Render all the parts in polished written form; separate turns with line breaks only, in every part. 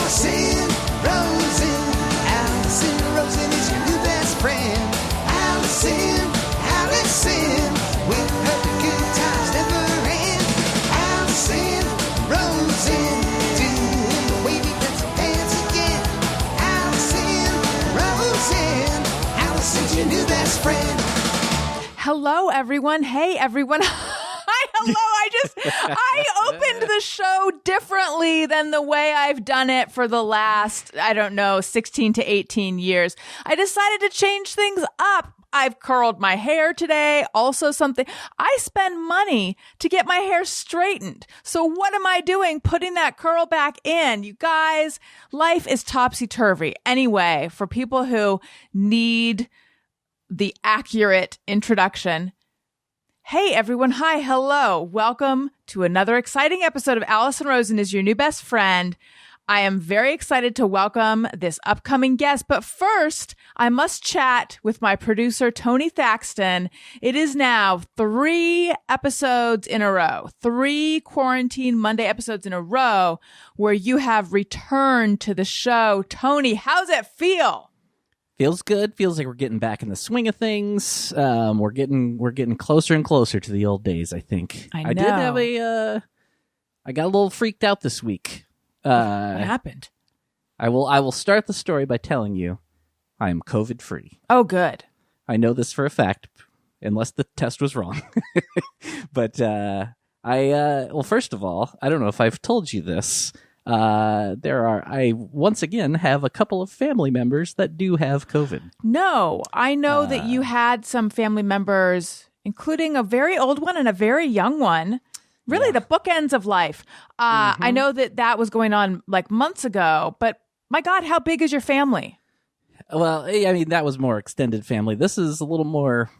Alison Rosen. Alison Rosen is your new best friend. Alison, with her the good times never end. Alison Rosen, doing the wavy pencil dance again. Alison Rosen, Alison's your new best friend.
Hello, everyone. Hey, everyone. Hi, hello. I opened the show differently than the way I've done it for the last, 16 to 18 years. I decided to change things up. I've curled my hair today. Also something, I spend money to get my hair straightened. So what am I doing? Putting that curl back in. You guys, life is topsy-turvy. Anyway, for people who need the accurate introduction, hey everyone, hi, hello. Welcome to another exciting episode of Alison Rosen is your new best friend. I am very excited to welcome this upcoming guest, but first, I must chat with my producer, Tony Thaxton. It is now 3 episodes in a row, 3 Quarantine Monday episodes in a row where you have returned to the show. Tony, how's it feel?
Feels good. Feels like we're getting back in the swing of things. We're getting closer and closer to the old days, I think.
I know.
I did have I got a little freaked out this week.
What happened?
I will start the story by telling you I am COVID free.
Oh, good.
I know this for a fact, unless the test was wrong. But well, first of all, I don't know if I've told you this. I once again have a couple of family members that do have COVID.
No, I know that you had some family members, including a very old one and a very young one. Really, the bookends of life. I know that was going on like months ago, but my God, how big is your family?
Well, I mean, that was more extended family. This is a little more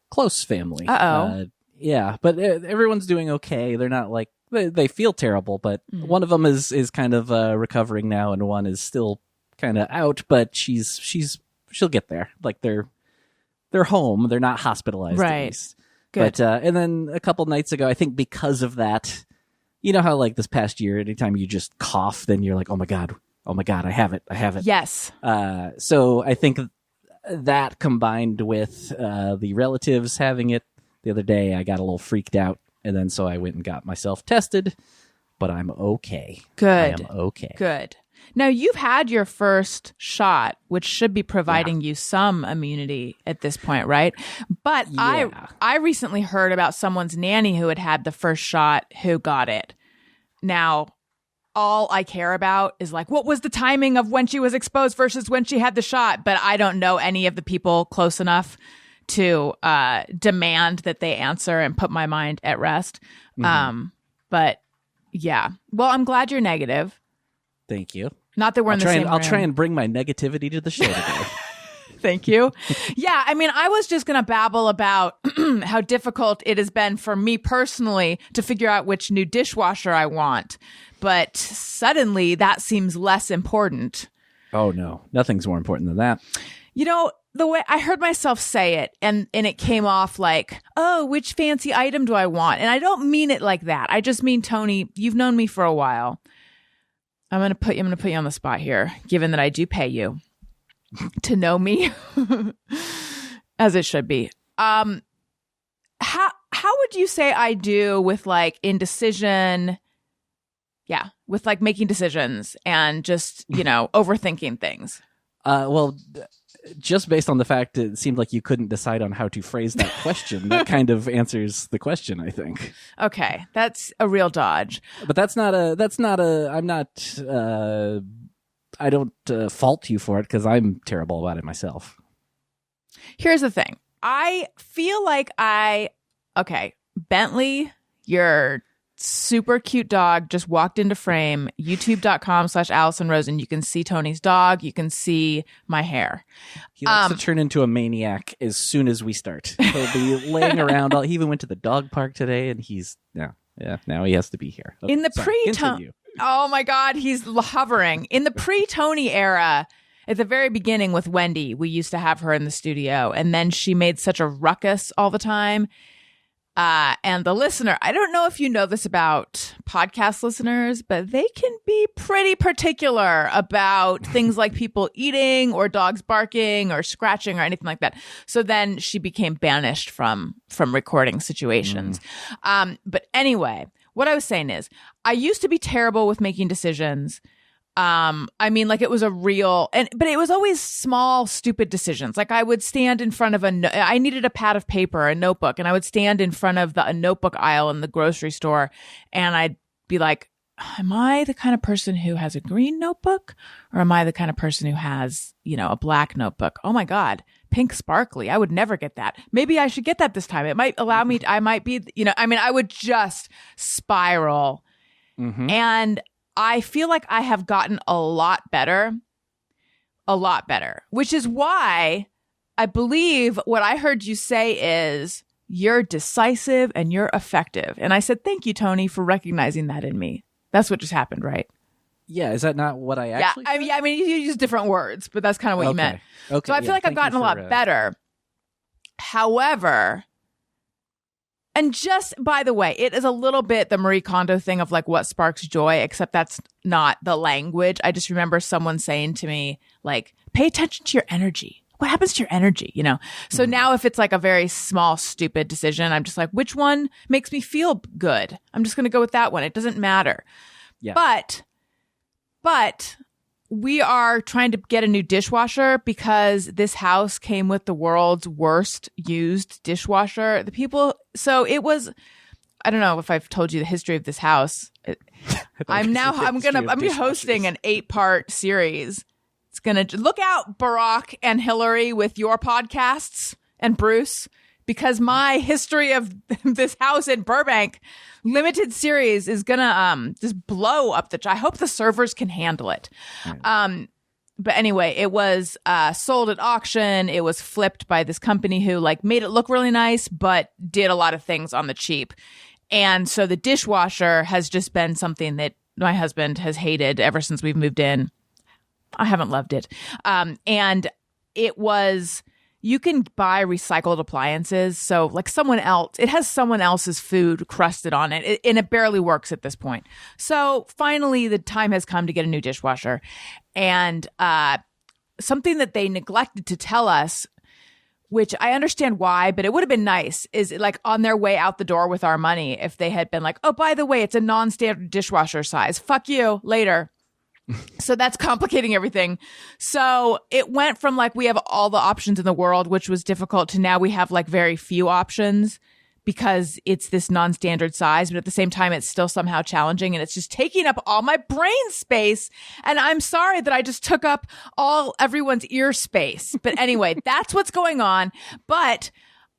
close family.
Uh-oh.
Yeah, but everyone's doing okay. They're not like, they feel terrible, but one of them is kind of recovering now, and one is still kind of out, but she'll get there. Like they're home. They're not hospitalized.
Right.
At least.
Good.
But and then a couple nights ago, I think because of that, you know how like this past year, anytime you just cough, then you're like, oh my god, I have it.
Yes.
So I think that combined with the relatives having it the other day, I got a little freaked out, and then so I went and got myself tested. But I'm okay.
Good.
I am okay.
Good. Now, you've had your first shot, which should be providing you some immunity at this point, right? But
Yeah.
I recently heard about someone's nanny who had the first shot who got it. Now, all I care about is like, what was the timing of when she was exposed versus when she had the shot? But I don't know any of the people close enough to demand that they answer and put my mind at rest. But yeah, well, I'm glad you're negative.
Thank you.
Not that we're in the same room.
I'll try and bring my negativity to the show today.
Thank you. Yeah, I mean, I was just going to babble about how difficult it has been for me personally to figure out which new dishwasher I want. But suddenly that seems less important.
Oh, no. Nothing's more important than that.
You know, the way I heard myself say it and it came off like, oh, which fancy item do I want? And I don't mean it like that. I just mean, Tony, you've known me for a while. I'm going to put you on the spot here, given that I do pay you to know me as it should be. How would you say I do with like indecision? Yeah, with like making decisions and just, overthinking things.
Well, just based on the fact it seemed like you couldn't decide on how to phrase that question, that kind of answers the question, I think.
Okay, that's a real dodge.
But I don't fault you for it because I'm terrible about it myself.
Here's the thing. I feel like Bentley, your super cute dog just walked into frame. YouTube.com/Alison Rosen. You can see Tony's dog. You can see my hair.
He likes to turn into a maniac as soon as we start. He'll be laying around. He even went to the dog park today, and now he has to be here. Okay,
in the pre-Tony. Oh my God, he's hovering. In the pre-Tony era, at the very beginning with Wendy, we used to have her in the studio, and then she made such a ruckus all the time. And the listener, I don't know if you know this about podcast listeners, but they can be pretty particular about things like people eating or dogs barking or scratching or anything like that. So then she became banished from recording situations. But anyway, what I was saying is I used to be terrible with making decisions. I mean, like it was a real, but it was always small, stupid decisions. Like I would stand in front of I needed a pad of paper, a notebook, and I would stand in front of a notebook aisle in the grocery store, and I'd be like, am I the kind of person who has a green notebook, or am I the kind of person who has, a black notebook? Oh my God, pink sparkly. I would never get that. Maybe I should get that this time. It might allow me, I might be, I would just spiral. And I feel like I have gotten a lot better, which is why I believe what I heard you say is you're decisive and you're effective. And I said, thank you, Tony, for recognizing that in me. That's what just happened, right?
Yeah. Is that not what I actually said?
I mean, you use different words, but that's kind of what you meant.
Okay.
So I feel like I've gotten a lot better. However, and just, by the way, it is a little bit the Marie Kondo thing of like what sparks joy, except that's not the language. I just remember someone saying to me, like, pay attention to your energy. What happens to your energy, So now if it's like a very small, stupid decision, I'm just like, which one makes me feel good? I'm just going to go with that one. It doesn't matter.
Yeah.
But we are trying to get a new dishwasher because this house came with the world's worst used dishwasher. So it was, I don't know if I've told you the history of this house. I'm hosting an 8-part series. It's going to look out, Barack and Hillary, with your podcasts, and Bruce, because my history of this house in Burbank limited series is going to just blow up I hope the servers can handle it. Right. But anyway, it was sold at auction. It was flipped by this company who like made it look really nice, but did a lot of things on the cheap. And so the dishwasher has just been something that my husband has hated ever since we've moved in. I haven't loved it. And it was, you can buy recycled appliances. So like it has someone else's food crusted on it, and it barely works at this point. So finally the time has come to get a new dishwasher. And something that they neglected to tell us, which I understand why, but it would have been nice, is like on their way out the door with our money, if they had been like, oh, by the way, it's a non-standard dishwasher size. Fuck you, later. So that's complicating everything. So it went from like we have all the options in the world, which was difficult, to now we have like very few options because it's this non-standard size. But at the same time, it's still somehow challenging, and it's just taking up all my brain space. And I'm sorry that I just took up everyone's ear space. But anyway, that's what's going on. But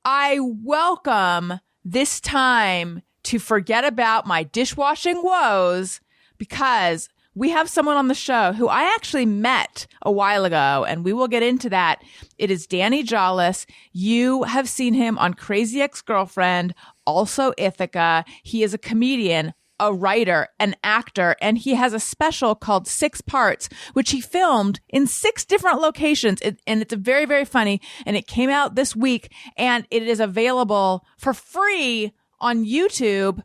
I welcome this time to forget about my dishwashing woes, because we have someone on the show who I actually met a while ago, and we will get into that. It is Danny Jolles. You have seen him on Crazy Ex-Girlfriend, also Ithaca. He is a comedian, a writer, an actor, and he has a special called 6 Parts, which he filmed in 6 different locations. And it's very, very funny. And it came out this week, and it is available for free on YouTube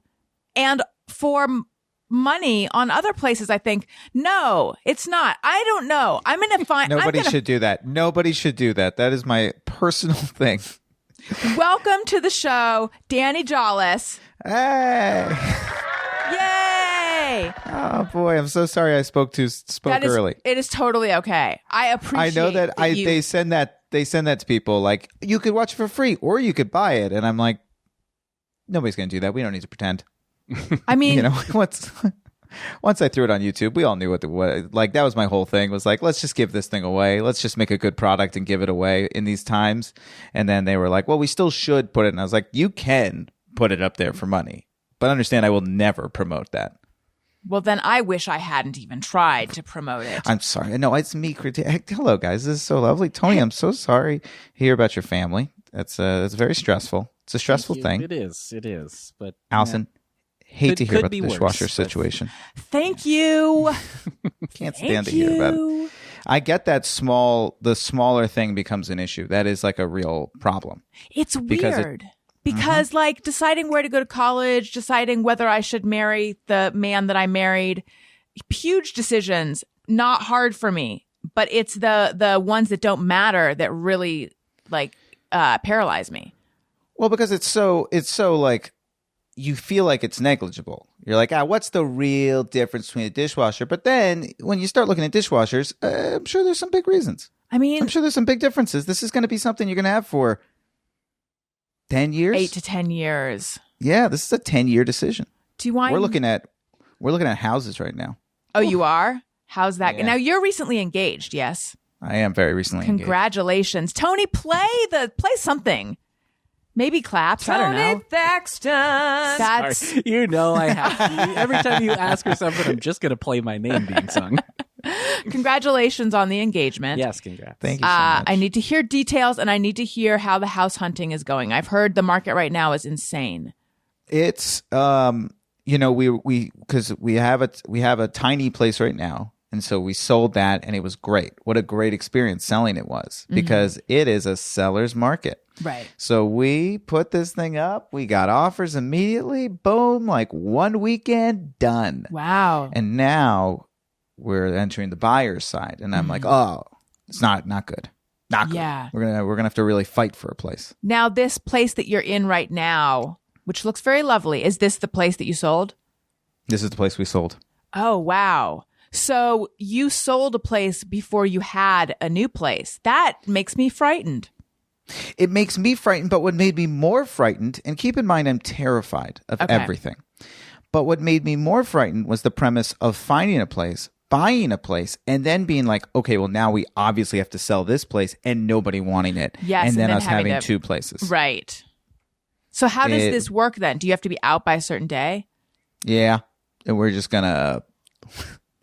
and for money on other places, I think. No, it's not. I don't know. I'm going to find...
Nobody should do that. Nobody should do that. That is my personal thing.
Welcome to the show, Danny Jolles.
Hey!
Yay!
Oh boy, I'm so sorry I spoke early.
It is totally okay. I appreciate.
I know that they send that to people like, you could watch it for free or you could buy it, and I'm like, nobody's going to do that. We don't need to pretend.
I mean,
once I threw it on YouTube, we all knew what that was my whole thing, was like, let's just give this thing away. Let's just make a good product and give it away in these times. And then they were like, well, we still should put it. And I was like, you can put it up there for money, but understand I will never promote that.
Well, then I wish I hadn't even tried to promote it.
I'm sorry. No, it's me. Hello, guys. This is so lovely. Tony, I'm so sorry to hear about your family. That's very stressful. It's a stressful thing.
It is. But
Allison, hate to hear about the dishwasher situation.
Thank you.
Can't stand to hear about it. I get that the smaller thing becomes an issue. That is like a real problem.
It's weird. because like deciding where to go to college, deciding whether I should marry the man that I married, huge decisions, not hard for me, but it's the ones that don't matter that really like paralyze me.
Well, because it's so like you feel like it's negligible. You're like, what's the real difference between a dishwasher? But then when you start looking at dishwashers, I'm sure there's some big reasons.
I mean,
I'm sure there's some big differences. This is going to be something you're going to have for 10 years,
8 to 10 years.
Yeah, this is a 10-year decision.
Do you want?
We're looking at houses right now.
Oh, you are? How's that?
Yeah.
Now you're recently engaged, yes?
I am very recently engaged.
Congratulations, Tony. Play something. Maybe claps. I don't know.
Tony Thaxton.
That's
Sorry. You know I have to. Every time you ask her something, I'm just going to play my name being sung.
congratulations on the engagement.
Yes, congrats.
Thank you so much.
I need to hear details, and I need to hear how the house hunting is going. I've heard the market right now is insane.
It's because we have a tiny place right now, and so we sold that, and it was great. What a great experience selling it was, because it is a seller's market.
Right.
So we put this thing up. We got offers immediately. Boom, like one weekend, done.
Wow.
And now we're entering the buyer's side, and I'm like, oh, it's not good. Not good.
Yeah.
We're gonna have to really fight for a place.
Now, this place that you're in right now, which looks very lovely, is this the place that you sold?
This is the place we sold.
Oh, wow. So you sold a place before you had a new place. That makes me frightened.
It makes me frightened, but what made me more frightened, and keep in mind I'm terrified of everything, but what made me more frightened was the premise of finding a place, buying a place, and then being like, okay, well, now we obviously have to sell this place and nobody wanting it.
Yes,
and then us
having
having
to-
two places.
Right. So how does this work then? Do you have to be out by a certain day?
Yeah. And we're just going to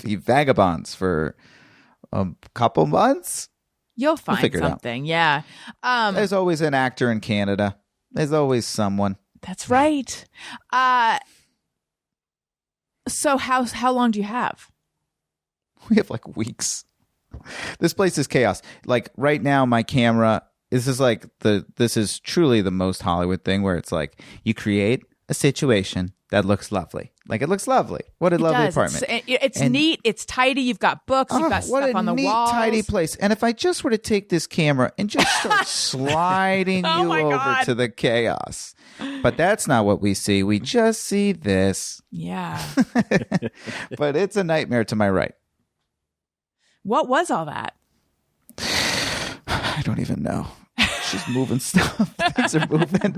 be vagabonds for a couple months.
You'll find
figure it out.
something. Yeah.
There's always an actor in Canada. There's always someone.
That's right. So how long do you have?
We have like weeks. This place is chaos. Like right now, my camera, this is truly the most Hollywood thing where it's like you create a situation that looks lovely. Like it looks lovely. What a lovely
does.
apartment.
It's neat. It's tidy. You've got books. You've got
what
stuff
a
on the
neat,
walls.
tidy place. And if I just were to take this camera and just start sliding
Oh
you
my
over
God.
to the chaos. But that's not what we see. We just see this.
Yeah.
But it's a nightmare to my right.
What was all that?
I don't even know. She's moving stuff. Things are moving.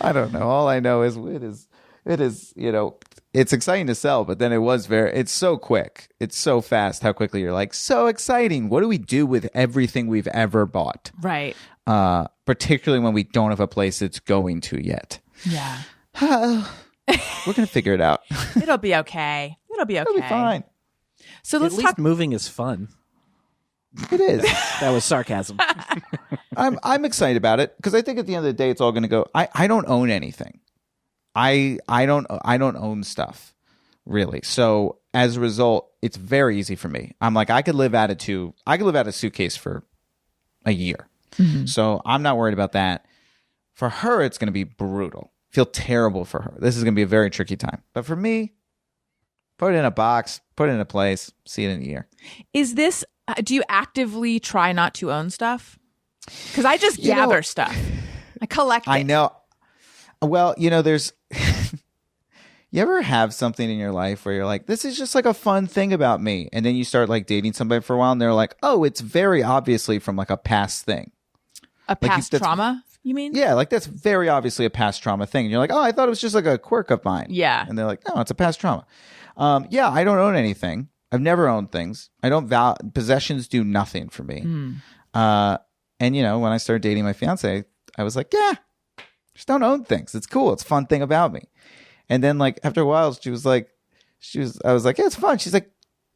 I don't know. All I know is it is, it's exciting to sell, but then it's so quick. It's so fast how quickly you're like, so exciting. What do we do with everything we've ever bought?
Right.
Particularly when we don't have a place it's going to yet.
Yeah.
We're going to figure it out.
It'll be okay. It'll be okay.
It'll be fine.
So
At
let's
least
talk.
moving is fun.
It is.
That was sarcasm.
I'm excited about it because I think at the end of the day, it's all going to go. I don't own anything. I don't own stuff really. So as a result, it's very easy for me. I'm like, I could live out a suitcase for a year. Mm-hmm. So I'm not worried about that. For her, it's going to be brutal. Feel terrible for her. This is going to be a very tricky time. But for me, put it in a box, put it in a place, see it in a year.
Is this? Do you actively try not to own stuff? Because I just gather stuff. I collect it.
I know. Well, there's. You ever have something in your life where you're like, this is just like a fun thing about me, and then you start like dating somebody for a while, and they're like, oh, it's very obviously from like a past thing.
A past trauma, you mean?
Yeah, like that's very obviously a past trauma thing. And you're like, oh, I thought it was just like a quirk of mine.
Yeah.
And they're like, no, it's a past trauma. Yeah, I don't own anything. I've never owned things. I don't possessions do nothing for me. And when I started dating my fiance, I was like, yeah, just don't own things. It's cool. It's a fun thing about me. And then like after a while, I was like, yeah, it's fun. She's like,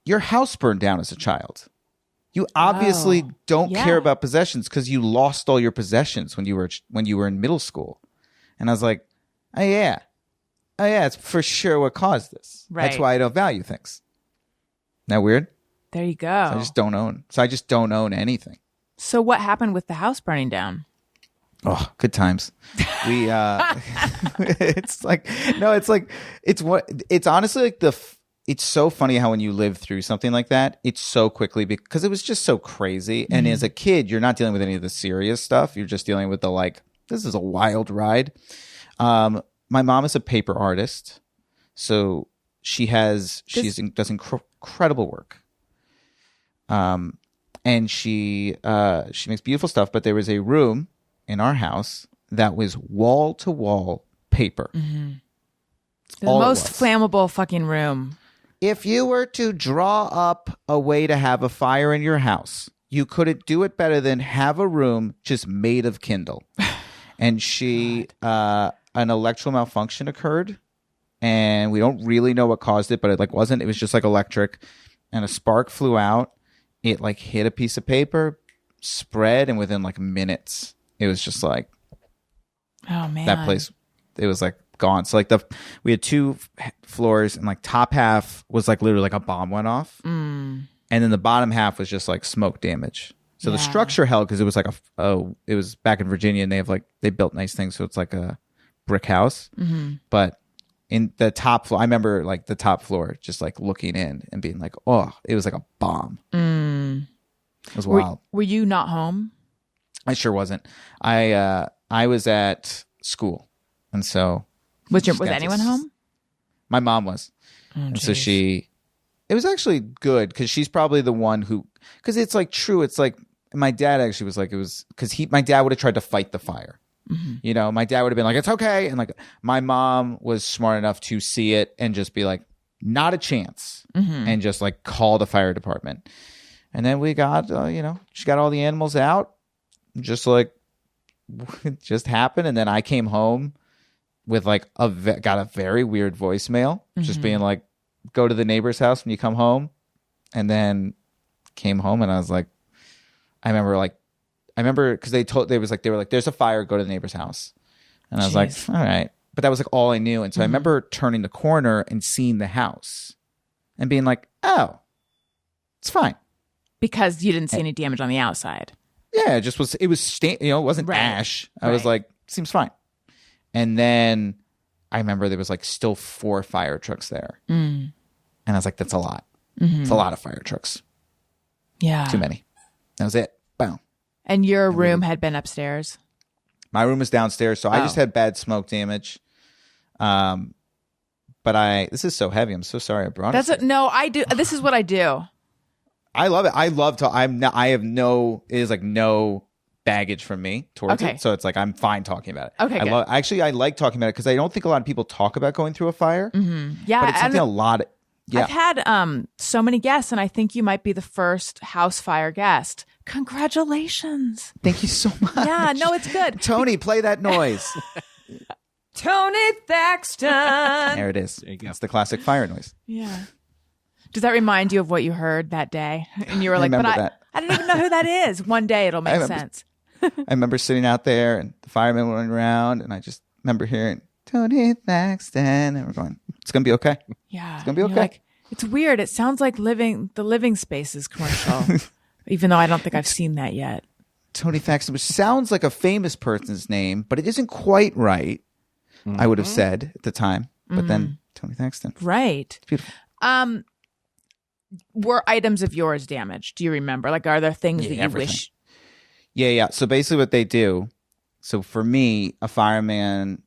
your house burned down as a child. You obviously don't care about possessions because you lost all your possessions when you were in middle school. And I was like, oh yeah, it's for sure what caused this.
Right.
That's why I don't value things. Isn't that weird?
There you go.
So I just don't own anything.
So what happened with the house burning down?
Oh, good times. We it's like no, it's honestly like it's so funny how when you live through something like that, it's so quickly because it was just so crazy. And as a kid, you're not dealing with any of the serious stuff. You're just dealing with the like, this is a wild ride. My mom is a paper artist, so she does incredible work. And she makes beautiful stuff. But there was a room in our house that was wall to wall paper.
The most flammable fucking room.
If you were to draw up a way to have a fire in your house, you couldn't do it better than have a room just made of Kindle. And an electrical malfunction occurred, and we don't really know what caused it, but it was just like electric, and a spark flew out. It like hit a piece of paper, spread, and within like minutes, it was just like,
oh man,
that place, it was like gone. So like we had 2 floors, and like top half was like literally like a bomb went off, and then the bottom half was just like smoke damage. So the structure held because it was like it was back in Virginia, and they built nice things, so it's like a brick house. But in the top floor, I remember like the top floor just like looking in and being like, oh, it was like a bomb. It was wild.
Were you not home?
I sure wasn't. I was at school, and so
Was anyone home?
My mom was. And so it was actually good because she's probably the one because it's like true. It's like my dad actually was like, it was because my dad would have tried to fight the fire. You know, my dad would have been like, it's okay. And like my mom was smart enough to see it and just be like, not a chance. And just like call the fire department. And then we got, she got all the animals out. Just like, it just happened. And then I came home with like got a very weird voicemail, just being like, go to the neighbor's house when you come home. And then came home, and I was like, I remember because they were like, there's a fire, go to the neighbor's house. And I was like, all right. But that was like all I knew. And so I remember turning the corner and seeing the house and being like, oh, it's fine.
Because you didn't see any damage on the outside.
Yeah, it wasn't ash. I was like, seems fine. And then I remember there was like still 4 fire trucks there. And I was like, that's a lot. It's a lot of fire trucks.
Yeah.
Too many. That was it. Boom.
And your room had been upstairs?
My room was downstairs, so I just had bad smoke damage. But this is so heavy. I'm so sorry I brought it.
No, I do. This is what I do.
I love it. It is like no baggage from me towards it. So it's like, I'm fine talking about it.
Okay, good.
I like talking about it because I don't think a lot of people talk about going through a fire.
Yeah.
But it's something
I've had so many guests, and I think you might be the first house fire guest. Congratulations.
Thank you so much.
Yeah, no, it's good.
Tony, play that noise.
Tony Thaxton.
There it is. There you go. It's the classic fire noise.
Yeah. Does that remind you of what you heard that day? And you were like, I didn't even know who that is. One day it'll make sense.
I remember sitting out there, and the firemen were running around, and I just remember hearing Tony Thaxton, and we're going, it's going to be okay.
Yeah.
It's going to be okay.
Like, it's weird. It sounds like the Living Spaces commercial, even though I don't think I've seen that yet.
Tony Thaxton, which sounds like a famous person's name, but it isn't quite right, I would have said at the time. But then Tony Thaxton.
Right.
It's beautiful.
Were items of yours damaged? Do you remember? Like, are there things that you wish?
Yeah. So basically what they do, so for me, a fireman,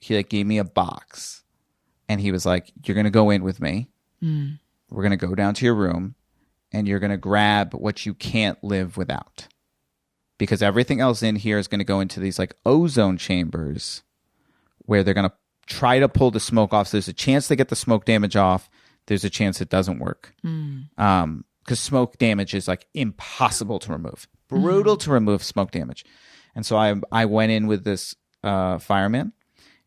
he gave me a box, and he was like, you're going to go in with me. We're going to go down to your room, and you're going to grab what you can't live without, because everything else in here is going to go into these like ozone chambers where they're going to try to pull the smoke off. So there's a chance they get the smoke damage off. There's a chance it doesn't work. Because smoke damage is like impossible to remove. Brutal to remove smoke damage. And so I went in with this fireman,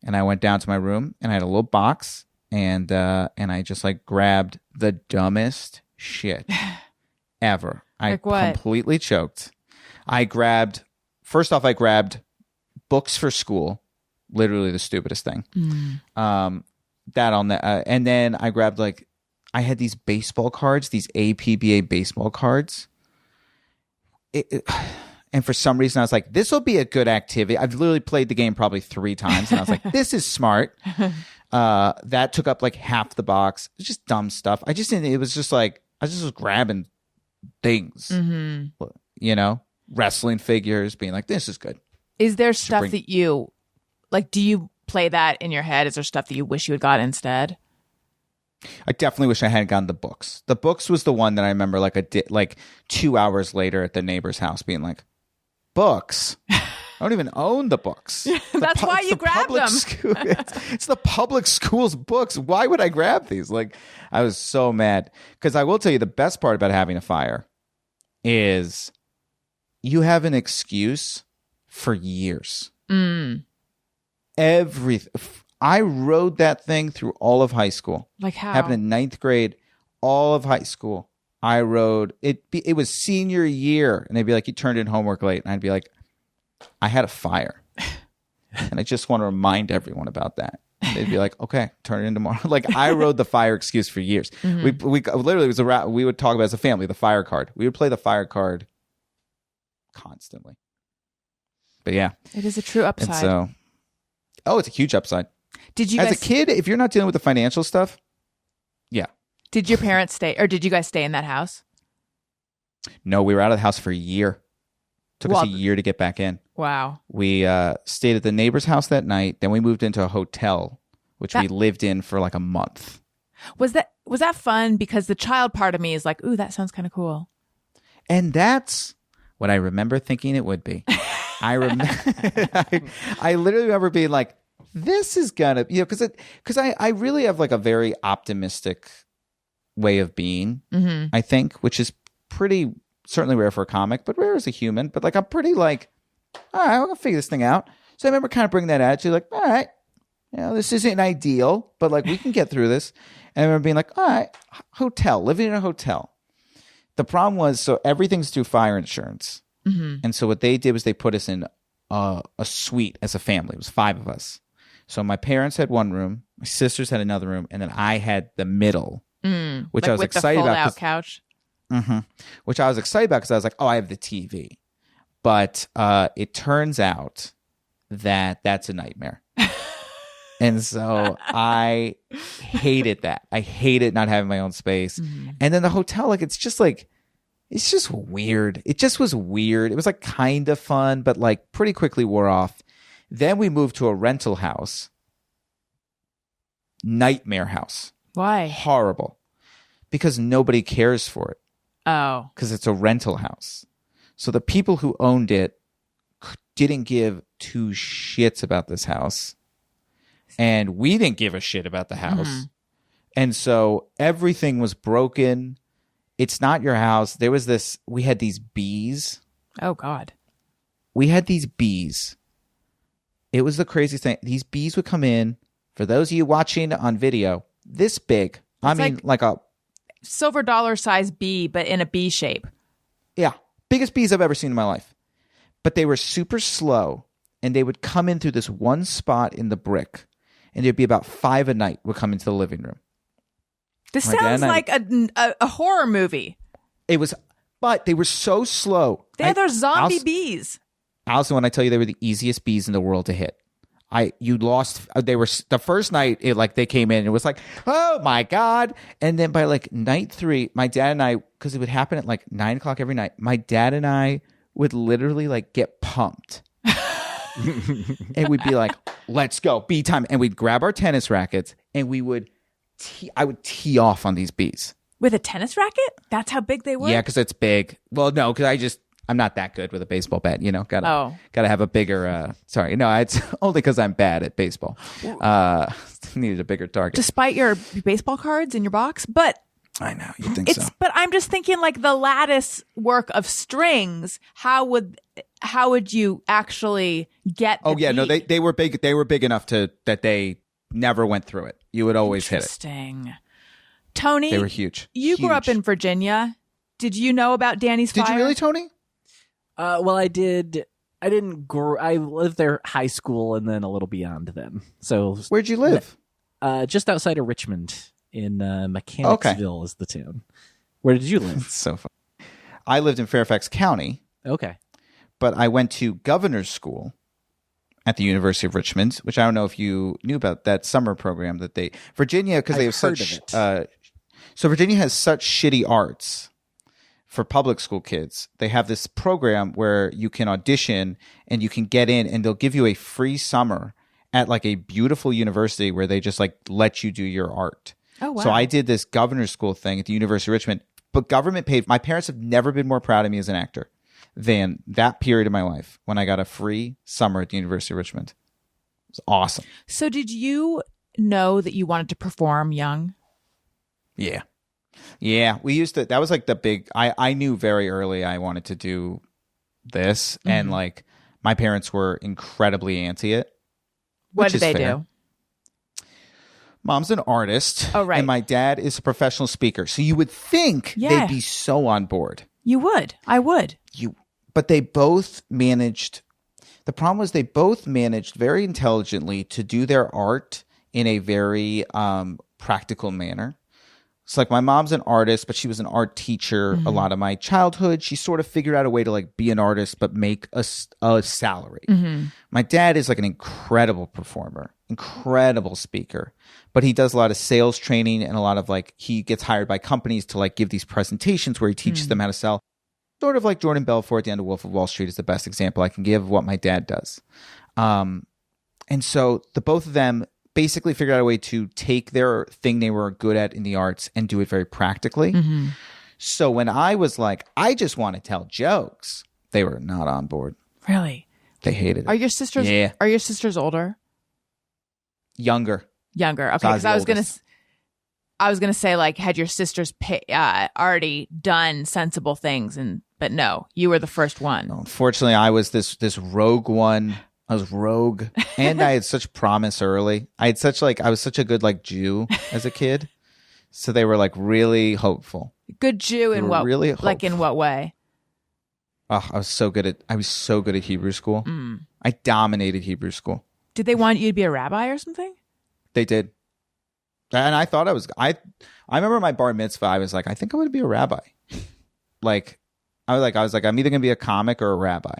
and I went down to my room, and I had a little box, and I just like grabbed the dumbest shit ever.
Like what?
Completely choked. I grabbed books for school. Literally the stupidest thing. That on that, and then I grabbed I had these baseball cards, these APBA baseball cards, and And for some reason, I was like, this will be a good activity. I've literally played the game probably 3 times. And I was like, this is smart. That took up like half the box. It's just dumb stuff. I just didn't, it was just like, I just was grabbing things, you know, wrestling figures, being like, this is good.
Is there stuff that you, like, do you play that in your head? Is there stuff that you wish you had got instead?
I definitely wish I hadn't gotten the books. The books was the one that I remember like 2 hours later at the neighbor's house being like, books? I don't even own the books.
That's why you grabbed them.
It's the public school's books. Why would I grab these? Like, I was so mad. Because I will tell you, the best part about having a fire is you have an excuse for years. I rode that thing through all of high school.
Like how?
Happened in 9th grade, all of high school. I rode it. It was senior year, and they'd be like, "You turned in homework late," and I'd be like, "I had a fire," and I just want to remind everyone about that. They'd be like, "Okay, turn it in tomorrow." Like, I rode the fire excuse for years. We literally, it was we would talk about as a family the fire card. We would play the fire card constantly. But yeah,
it is a true upside.
And so, it's a huge upside.
Did you
as
guys,
a kid, if you're not dealing with the financial stuff, yeah.
Did your parents stay, or did you guys stay in that house?
No, we were out of the house for a year. Took us a year to get back in.
Wow.
We stayed at the neighbor's house that night. Then we moved into a hotel, which we lived in for like a month.
Was that fun? Because the child part of me is like, ooh, that sounds kind of cool.
And that's what I remember thinking it would be. I literally remember being like, this is gonna, you know, because I really have like a very optimistic way of being, I think, which is pretty certainly rare for a comic, but rare as a human. But like, I'm pretty like, all right, I'm gonna figure this thing out. So I remember kind of bringing that attitude, like, all right, you know, this isn't ideal, but like, we can get through this. And I remember being like, all right, living in a hotel. The problem was, so everything's through fire insurance. And so what they did was they put us in a suite as a family. It was 5 of us. So my parents had one room, my sisters had another room, and then I had the middle, which
like
I was
with
excited
the
about.
Fold-out couch.
Which I was excited about because I was like, oh, I have the TV. But it turns out that that's a nightmare. And so I hated that. I hated not having my own space. And then the hotel, like, it's just weird. It just was weird. It was like kind of fun, but like pretty quickly wore off. Then we moved to a rental house. Nightmare house.
Why?
Horrible. Because nobody cares for it.
Oh.
Because it's a rental house. So the people who owned it didn't give 2 shits about this house. And we didn't give a shit about the house. And so everything was broken. It's not your house. We had these bees.
Oh, God.
We had these bees. It was the craziest thing. These bees would come in, for those of you watching on video, this big. I mean, like a
silver dollar size bee, but in a bee shape.
Yeah. Biggest bees I've ever seen in my life. But they were super slow, and they would come in through this one spot in the brick, and there'd be about 5 a night would come into the living room.
This sounds like a horror movie.
It was, but they were so slow.
They're zombie bees.
Alison, when I tell you they were the easiest bees in the world to hit, you lost. They were the first night. They came in and it was like, oh my God! And then by like night 3, my dad and I, because it would happen at like 9:00 every night. My dad and I would literally like get pumped, and we'd be like, let's go, bee time, and we'd grab our tennis rackets and we would. I would tee off on these bees.
With a tennis racket? That's how big they were?
Yeah, because it's big. Well, no, because I'm not that good with a baseball bat, you know? Gotta have a bigger, sorry. No, it's only because I'm bad at baseball. Needed a bigger target.
Despite your baseball cards in your box, but...
I know, you think so.
But I'm just thinking like the lattice work of strings, how would you actually get the
yeah,
bee?
no, they were big. They were big enough that they never went through it. You would always hit it.
Interesting. Tony,
they were huge.
You grew up in Virginia. Did you know about Danny's fire?
Did you really, Tony?
Well, I did. I didn't grow. I lived there high school and then a little beyond then. So
where'd you live?
Just outside of Richmond in Mechanicsville is the town. Where did you live?
So fun. I lived in Fairfax County.
Okay.
but I went to governor's school at the University of Richmond, which I don't know if you knew about that summer program that Virginia, because they have
heard
such,
of it.
so Virginia has such shitty arts for public school kids. They have this program where you can audition and you can get in, and they'll give you a free summer at like a beautiful university where they just like let you do your art.
Oh, wow.
So I did this governor's school thing at the University of Richmond, but government paid. My parents have never been more proud of me as an actor than that period of my life when I got a free summer at the University of Richmond. It was awesome.
So did you know that you wanted to perform young?
Yeah. Yeah. We used to, that was like the big, I knew very early I wanted to do this. And like my parents were incredibly anti it.
What did they do?
Mom's an artist.
Oh, right.
And my dad is a professional speaker. So you would think
Yeah.
they'd be so on board.
You would. I would.
But they both managed, the problem was they both managed very intelligently to do their art in a very practical manner. So like my mom's an artist, but she was an art teacher a lot of my childhood. She sort of figured out a way to like be an artist, but make a salary. My dad is like an incredible performer, incredible speaker, but he does a lot of sales training and a lot of like, he gets hired by companies to like give these presentations where he teaches them how to sell. Sort of like Jordan Belfort at the end of Wolf of Wall Street is the best example I can give of what my dad does. And so the both of them basically figured out a way to take their thing they were good at in the arts and do it very practically. So when I was like, I just want to tell jokes, they were not on board.
Really?
They hated it.
Are your sisters?
Yeah.
Are your sisters older?
Younger.
Younger. Okay.
So I was
Because
the
I was gonna say like, had your sisters already done sensible things, but no, you were the first one.
Unfortunately, I was this rogue one. I was rogue, and I had such promise early. I was such a good like Jew as a kid, so they were like really hopeful.
Good Jew in
were
what?
really
like in what way?
Oh, I was so good at Hebrew school. I dominated Hebrew school.
Did they want you to be a rabbi or something?
They did, and I thought I was. I remember my bar mitzvah. I was like, I think I'm going to be a rabbi. Like, I was like, I'm either going to be a comic or a rabbi.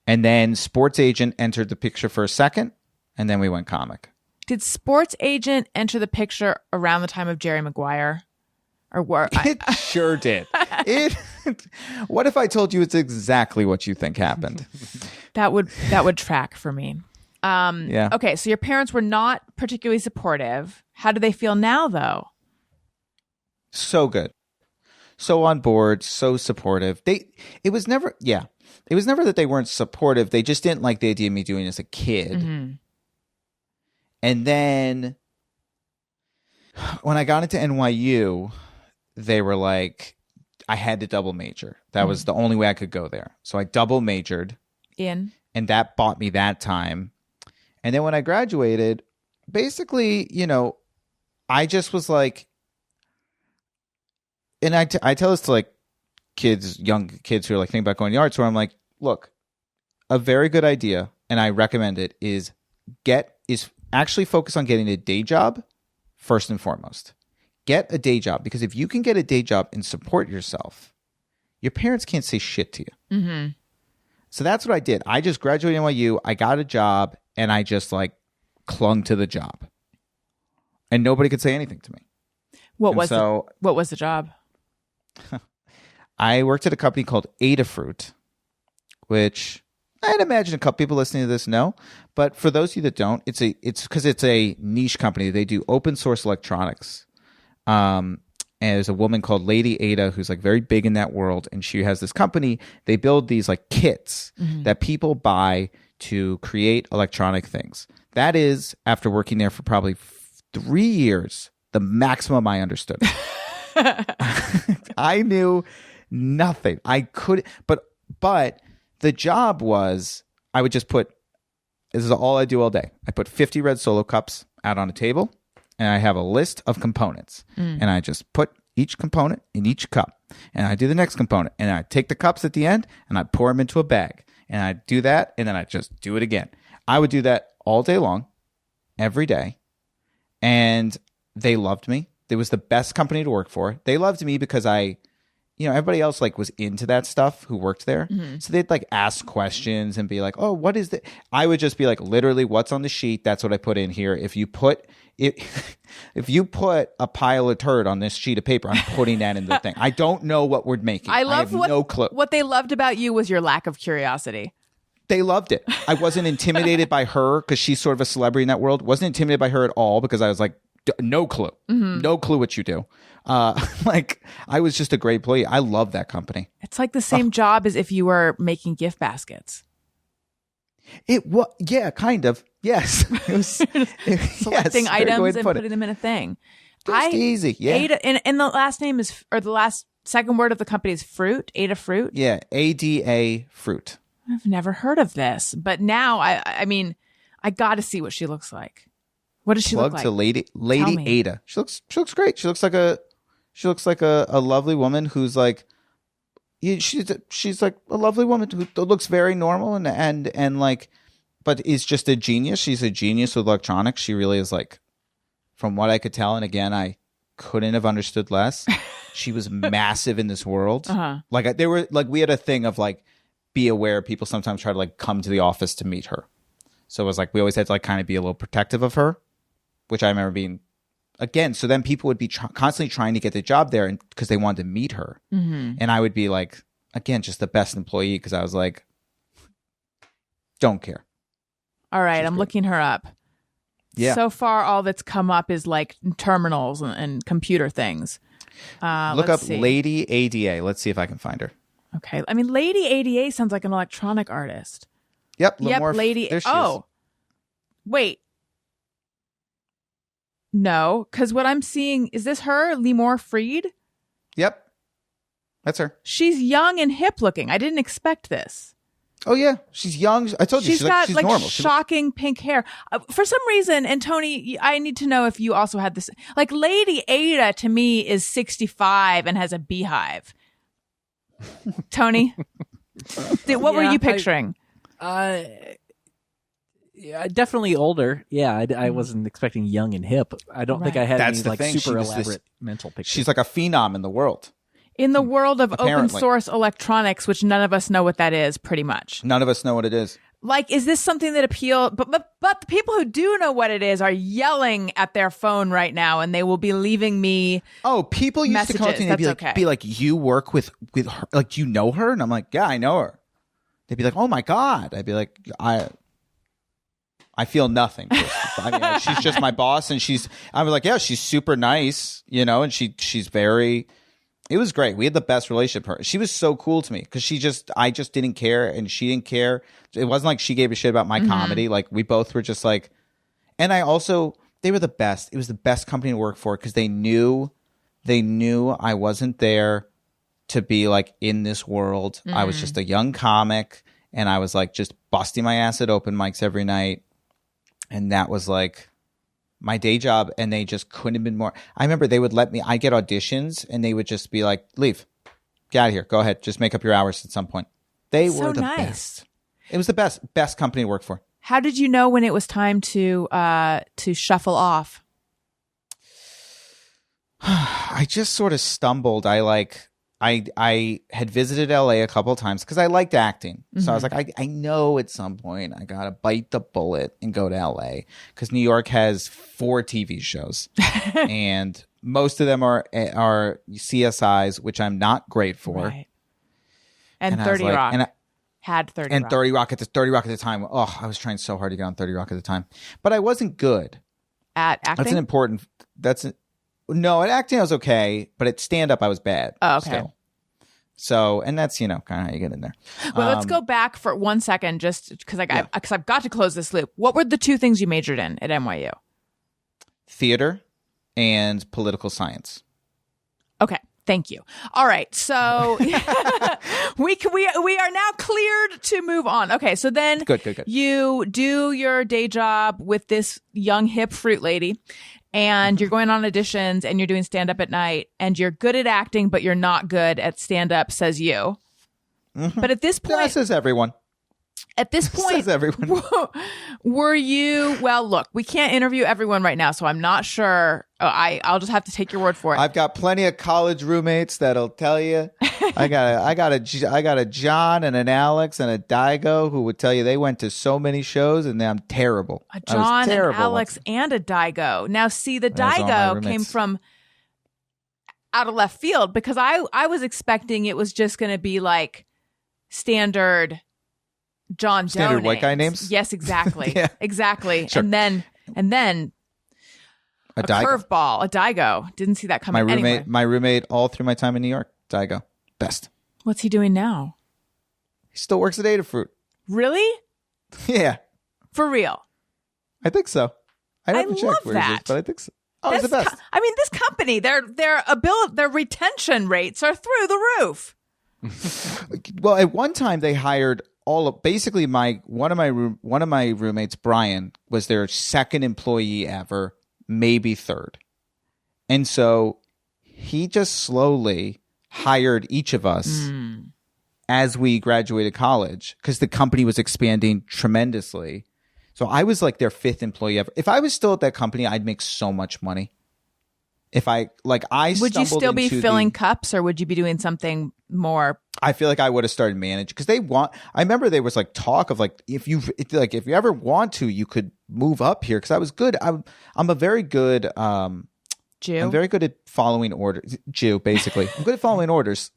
And then sports agent entered the picture for a second, and then we went comic.
Did sports agent enter the picture around the time of Jerry Maguire? Or were
It sure did. What if I told you it's exactly what you think happened?
that would track for me.
Yeah.
Okay, so your parents were not particularly supportive. How do they feel now, though?
So good. So on board, so supportive. It was never that they weren't supportive. They just didn't like the idea of me doing it as a kid. And then when I got into NYU, they were like, I had to double major. That was the only way I could go there. So I double majored. And that bought me that time. And then when I graduated, basically, I just was like, and I tell this to like young kids who are like thinking about going to the arts, where I'm like, look, a very good idea, and I recommend it, is actually focus on getting a day job first and foremost. Get a day job, because if you can get a day job and support yourself, your parents can't say shit to you. So that's what I did. I just graduated NYU, I got a job, and I just like clung to the job, and nobody could say anything to me.
What was the job?
I worked at a company called Adafruit, which I'd imagine a couple people listening to this know. But for those of you that don't, it's because it's a niche company. They do open source electronics. And there's a woman called Lady Ada who's like very big in that world, and she has this company. They build these like kits that people buy to create electronic things. That is, after working there for probably 3 years, the maximum I understood. I knew nothing. I could, but the job was, I would just put, this is all I do all day. I put 50 red Solo cups out on a table, and I have a list of components, and I just put each component in each cup, and I do the next component, and I take the cups at the end, and I pour them into a bag, and I do that, and then I just do it again. I would do that all day long, every day, and they loved me. It was the best company to work for. They loved me because I everybody else like was into that stuff who worked there. So they'd like ask questions and be like, oh, what is that? I would just be like, literally, what's on the sheet? That's what I put in here. If you put a pile of turd on this sheet of paper, I'm putting that in the thing. I don't know what we're making. I have no clue.
What they loved about you was your lack of curiosity.
They loved it. I wasn't intimidated by her because she's sort of a celebrity in that world. Wasn't intimidated by her at all because I was like, no clue. No clue what you do. Like, I was just a great employee. I love that company.
It's like the same job as if you were making gift baskets.
It was, yeah, kind of. Yes. It was
selecting items and putting them in a thing.
Just easy. Yeah.
And the last name is, or the last second word of the company is Fruit. Adafruit.
Yeah. Adafruit.
I've never heard of this, but now I mean, I got to see what she looks like. What does she look like?
To Lady Ada. She looks great. She looks like a lovely woman who's like, she's like a lovely woman who looks very normal and like, but is just a genius. She's a genius with electronics. She really is, like, from what I could tell. And again, I couldn't have understood less. She was massive in this world. Like they were like, we had a thing of like, be aware people sometimes try to like come to the office to meet her. So it was like, we always had to like kind of be a little protective of her, which I remember being, again, so then people would be constantly trying to get the job there because they wanted to meet her. And I would be like, again, just the best employee because I was like, don't care.
All right, I'm looking her up.
Yeah.
So far, all that's come up is like terminals and computer things.
Look up Lady ADA. Let's see if I can find her.
Okay. I mean, Lady ADA sounds like an electronic artist.
Yep.
Lady.
There she is.
Wait. No, because what I'm seeing, is this her, Limor Freed?
Yep. That's her.
She's young and hip looking. I didn't expect this.
Oh, yeah. She's young. I told you.
She's got
she's
like
normal.
shocking pink hair. For some reason, and Tony, I need to know if you also had this. Like Lady Ada to me is 65 and has a beehive. Tony, what were you picturing?
Yeah, definitely older. Yeah, I wasn't expecting young and hip. I don't think I had
That's
any
the
like
thing.
super elaborate mental picture.
She's like a phenom in the world.
In the world of open
Apparently.
source electronics, which none of us know what that is, pretty much.
None of us know what it is.
Like, is this something that appeal? But the people who do know what it is are yelling at their phone right now, and they will be leaving me.
Oh, people used to come up to me and be like, you work with her? Like, you know her? And I'm like, yeah, I know her. They'd be like, oh my God. I'd be like, I feel nothing. I mean, like, she's just my boss, and I'm like, yeah, she's super nice, and she's very. It was great. We had the best relationship. She was so cool to me because I just didn't care, and she didn't care. It wasn't like she gave a shit about my comedy. Like, we both were just like, and they were the best. It was the best company to work for because they knew I wasn't there to be like in this world. I was just a young comic, and I was like just busting my ass at open mics every night. And that was like my day job, and they just couldn't have been more. I remember they would I get auditions, and they would just be like, leave, get out of here, go ahead, just make up your hours at some point. They were the best. It was the best company to work for.
How did you know when it was time to shuffle off?
I just sort of stumbled. I had visited LA a couple of times because I liked acting. So I was like, I know at some point I got to bite the bullet and go to LA because New York has 4 TV shows and most of them are CSIs, which I'm not great for.
Right. And 30 Rock. Had 30
and
Rock.
30 Rock at the time. Oh, I was trying so hard to get on 30 Rock at the time. But I wasn't good.
At acting?
No, at acting I was okay, but at stand-up I was bad.
Oh, okay.
Still. So, and that's, kind of how you get in there.
Well, let's go back for 1 second just because I've got to close this loop. What were the 2 things you majored in at NYU?
Theater and political science.
Okay. Thank you. All right. So we are now cleared to move on. Okay. So then
Good.
You do your day job with this young hip fruit lady, and you're going on auditions, and you're doing stand up at night, and you're good at acting, but you're not good at stand up, says you. But at this point,
that says everyone.
At this point,
says everyone.
Were you? Well, look, we can't interview everyone right now, so I'm not sure. I'll just have to take your word for it.
I've got plenty of college roommates that'll tell you I got a John and an Alex and a Daigo who would tell you they went to so many shows and I'm terrible.
A John,
I was terrible
an Alex, and a Daigo. Now, see, the
That's all my
Daigo
roommates.
came from out of left field because I was expecting it was just going to be like standard John Doe
Standard white guy names?
Yes, exactly.
Yeah.
Exactly.
Sure.
And then a
Daigo.
curveball, a Daigo. Didn't see that
My
coming.
roommate,
Anyway,
my roommate, all through my time in New York, Daigo, best.
what's he doing now?
He still works at Adafruit.
Really?
Yeah,
For real?
I think so. I
I
haven't
love
checked where he is,
that.
but I think so. Oh, he's the best.
This company, their retention rates are through the roof.
Well, at one time they hired basically one of my roommates, Brian, was their second employee ever, maybe third. And so he just slowly hired each of us as we graduated college because the company was expanding tremendously. So I was like their fifth employee ever. If I was still at that company, I'd make so much money. If I
Would you still be
into
filling cups or would you be doing something more?
I feel like I would have started managing because I remember there was like talk of like if you ever want to, you could move up here because I was good. I'm a very good
Jew?
I'm very good at following orders. Jew, basically. I'm good at following orders.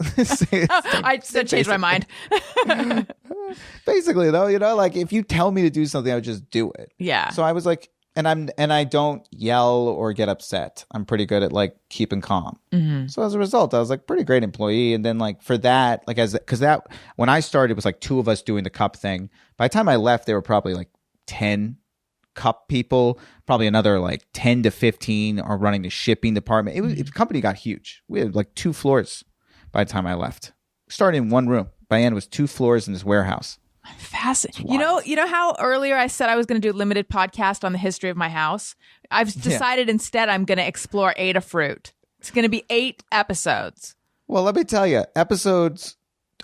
I changed my mind.
Basically, though, like if you tell me to do something, I would just do it.
Yeah.
So I was like, and I don't yell or get upset. I'm pretty good at like keeping calm. Mm-hmm. So as a result, I was like pretty great employee. And then like for that, like when I started, it was like two of us doing the cup thing. By the time I left, there were probably like 10 cup people, probably another like 10 to 15 are running the shipping department. The company got huge. We had like 2 floors by the time I left. Started in one room. By the end, it was 2 floors in this warehouse.
Fascinating. You know how earlier I said I was going to do a limited podcast on the history of my house? I've decided instead I'm going to explore Adafruit. It's going to be 8 episodes.
Well, let me tell you, episodes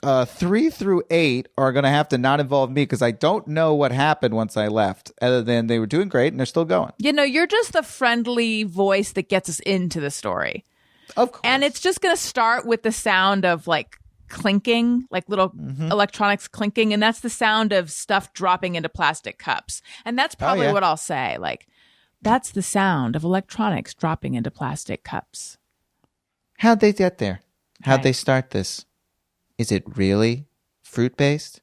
3 through 8 are going to have to not involve me because I don't know what happened once I left, other than they were doing great and they're still going.
You know, you're just the friendly voice that gets us into the story.
Of course.
And it's just going to start with the sound of like clinking, like little electronics clinking. And that's the sound of stuff dropping into plastic cups. And that's probably what I'll say. Like, that's the sound of electronics dropping into plastic cups.
How'd they get there? How'd they start this? Is it really fruit-based?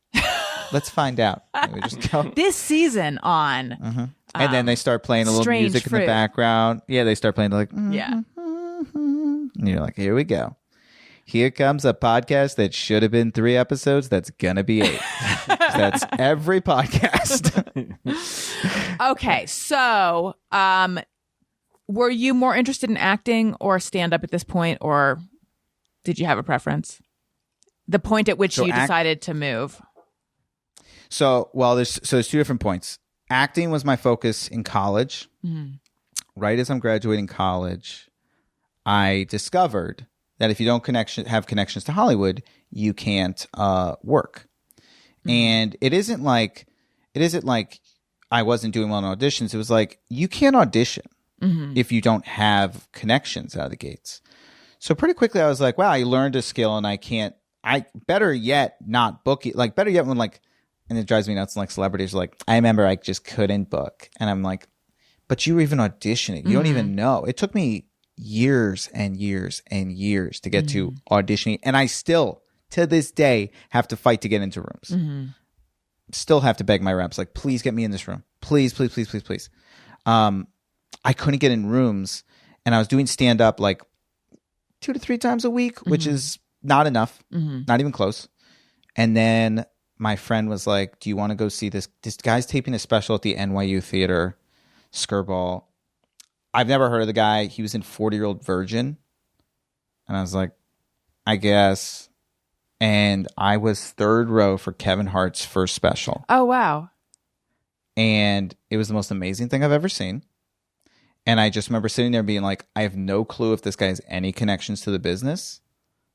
Let's find out. We just go.
This season on...
And then they start playing a little
Strange
music in
Fruit.
the background. Yeah, they start playing like...
Yeah.
And you're like, here we go. Here comes a podcast that should have been 3 episodes. That's going to be 8. That's every podcast.
Okay, so were you more interested in acting or stand-up at this point, or did you have a preference? The point at which you decided to move.
So, there's 2 different points. Acting was my focus in college. Mm-hmm. Right as I'm graduating college, I discovered that if you don't have connections to Hollywood, you can't work. Mm-hmm. And it isn't like I wasn't doing well in auditions. It was like you can't audition if you don't have connections out of the gates. So pretty quickly, I was like, wow, I learned a skill, and I better yet not book it. Like better yet when like, and it drives me nuts. Like celebrities are like, I remember I just couldn't book, and I'm like, but you were even auditioning. You don't even know. It took me years and years and years to get to auditioning, and I still to this day have to fight to get into rooms. Still have to beg my reps, like, please get me in this room, please, please, please, please, please. I couldn't get in rooms, and I was doing stand up like 2 to 3 times a week, which is not enough, not even close. And then my friend was like, do you want to go see this guy's taping a special at the NYU theater, Skirball. I've never heard of the guy. He was in 40-Year-Old Virgin. And I was like, I guess. And I was 3rd row for Kevin Hart's first special.
Oh, wow.
And it was the most amazing thing I've ever seen. And I just remember sitting there being like, I have no clue if this guy has any connections to the business,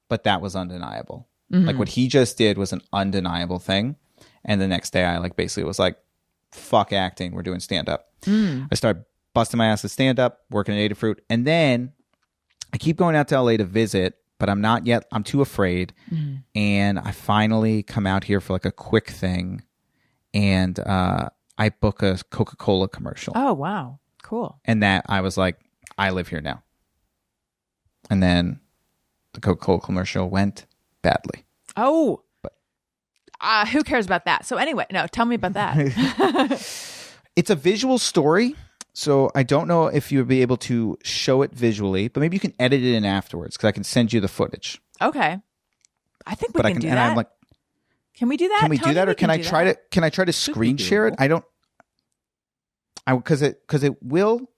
but that was undeniable. Like what he just did was an undeniable thing. And the next day I like basically was like, fuck acting. We're doing stand up. I started busting my ass to stand up, working at Adafruit. And then I keep going out to LA to visit but I'm not yet. I'm too afraid. And I finally come out here for like a quick thing, and I book a Coca-Cola commercial.
Oh, wow. Cool.
And that I was like, I live here now. And then the Coca-Cola commercial went badly.
Oh, who cares about that? So anyway, no, tell me about that.
It's a visual story. So I don't know if you would be able to show it visually, but maybe you can edit it in afterwards because I can send you the footage.
Okay. I think we can do
and
that.
I'm like,
can we do that?
can we
Tony,
do that, or can I try
that.
to? Can I try to screen share it? I don't. Because it will.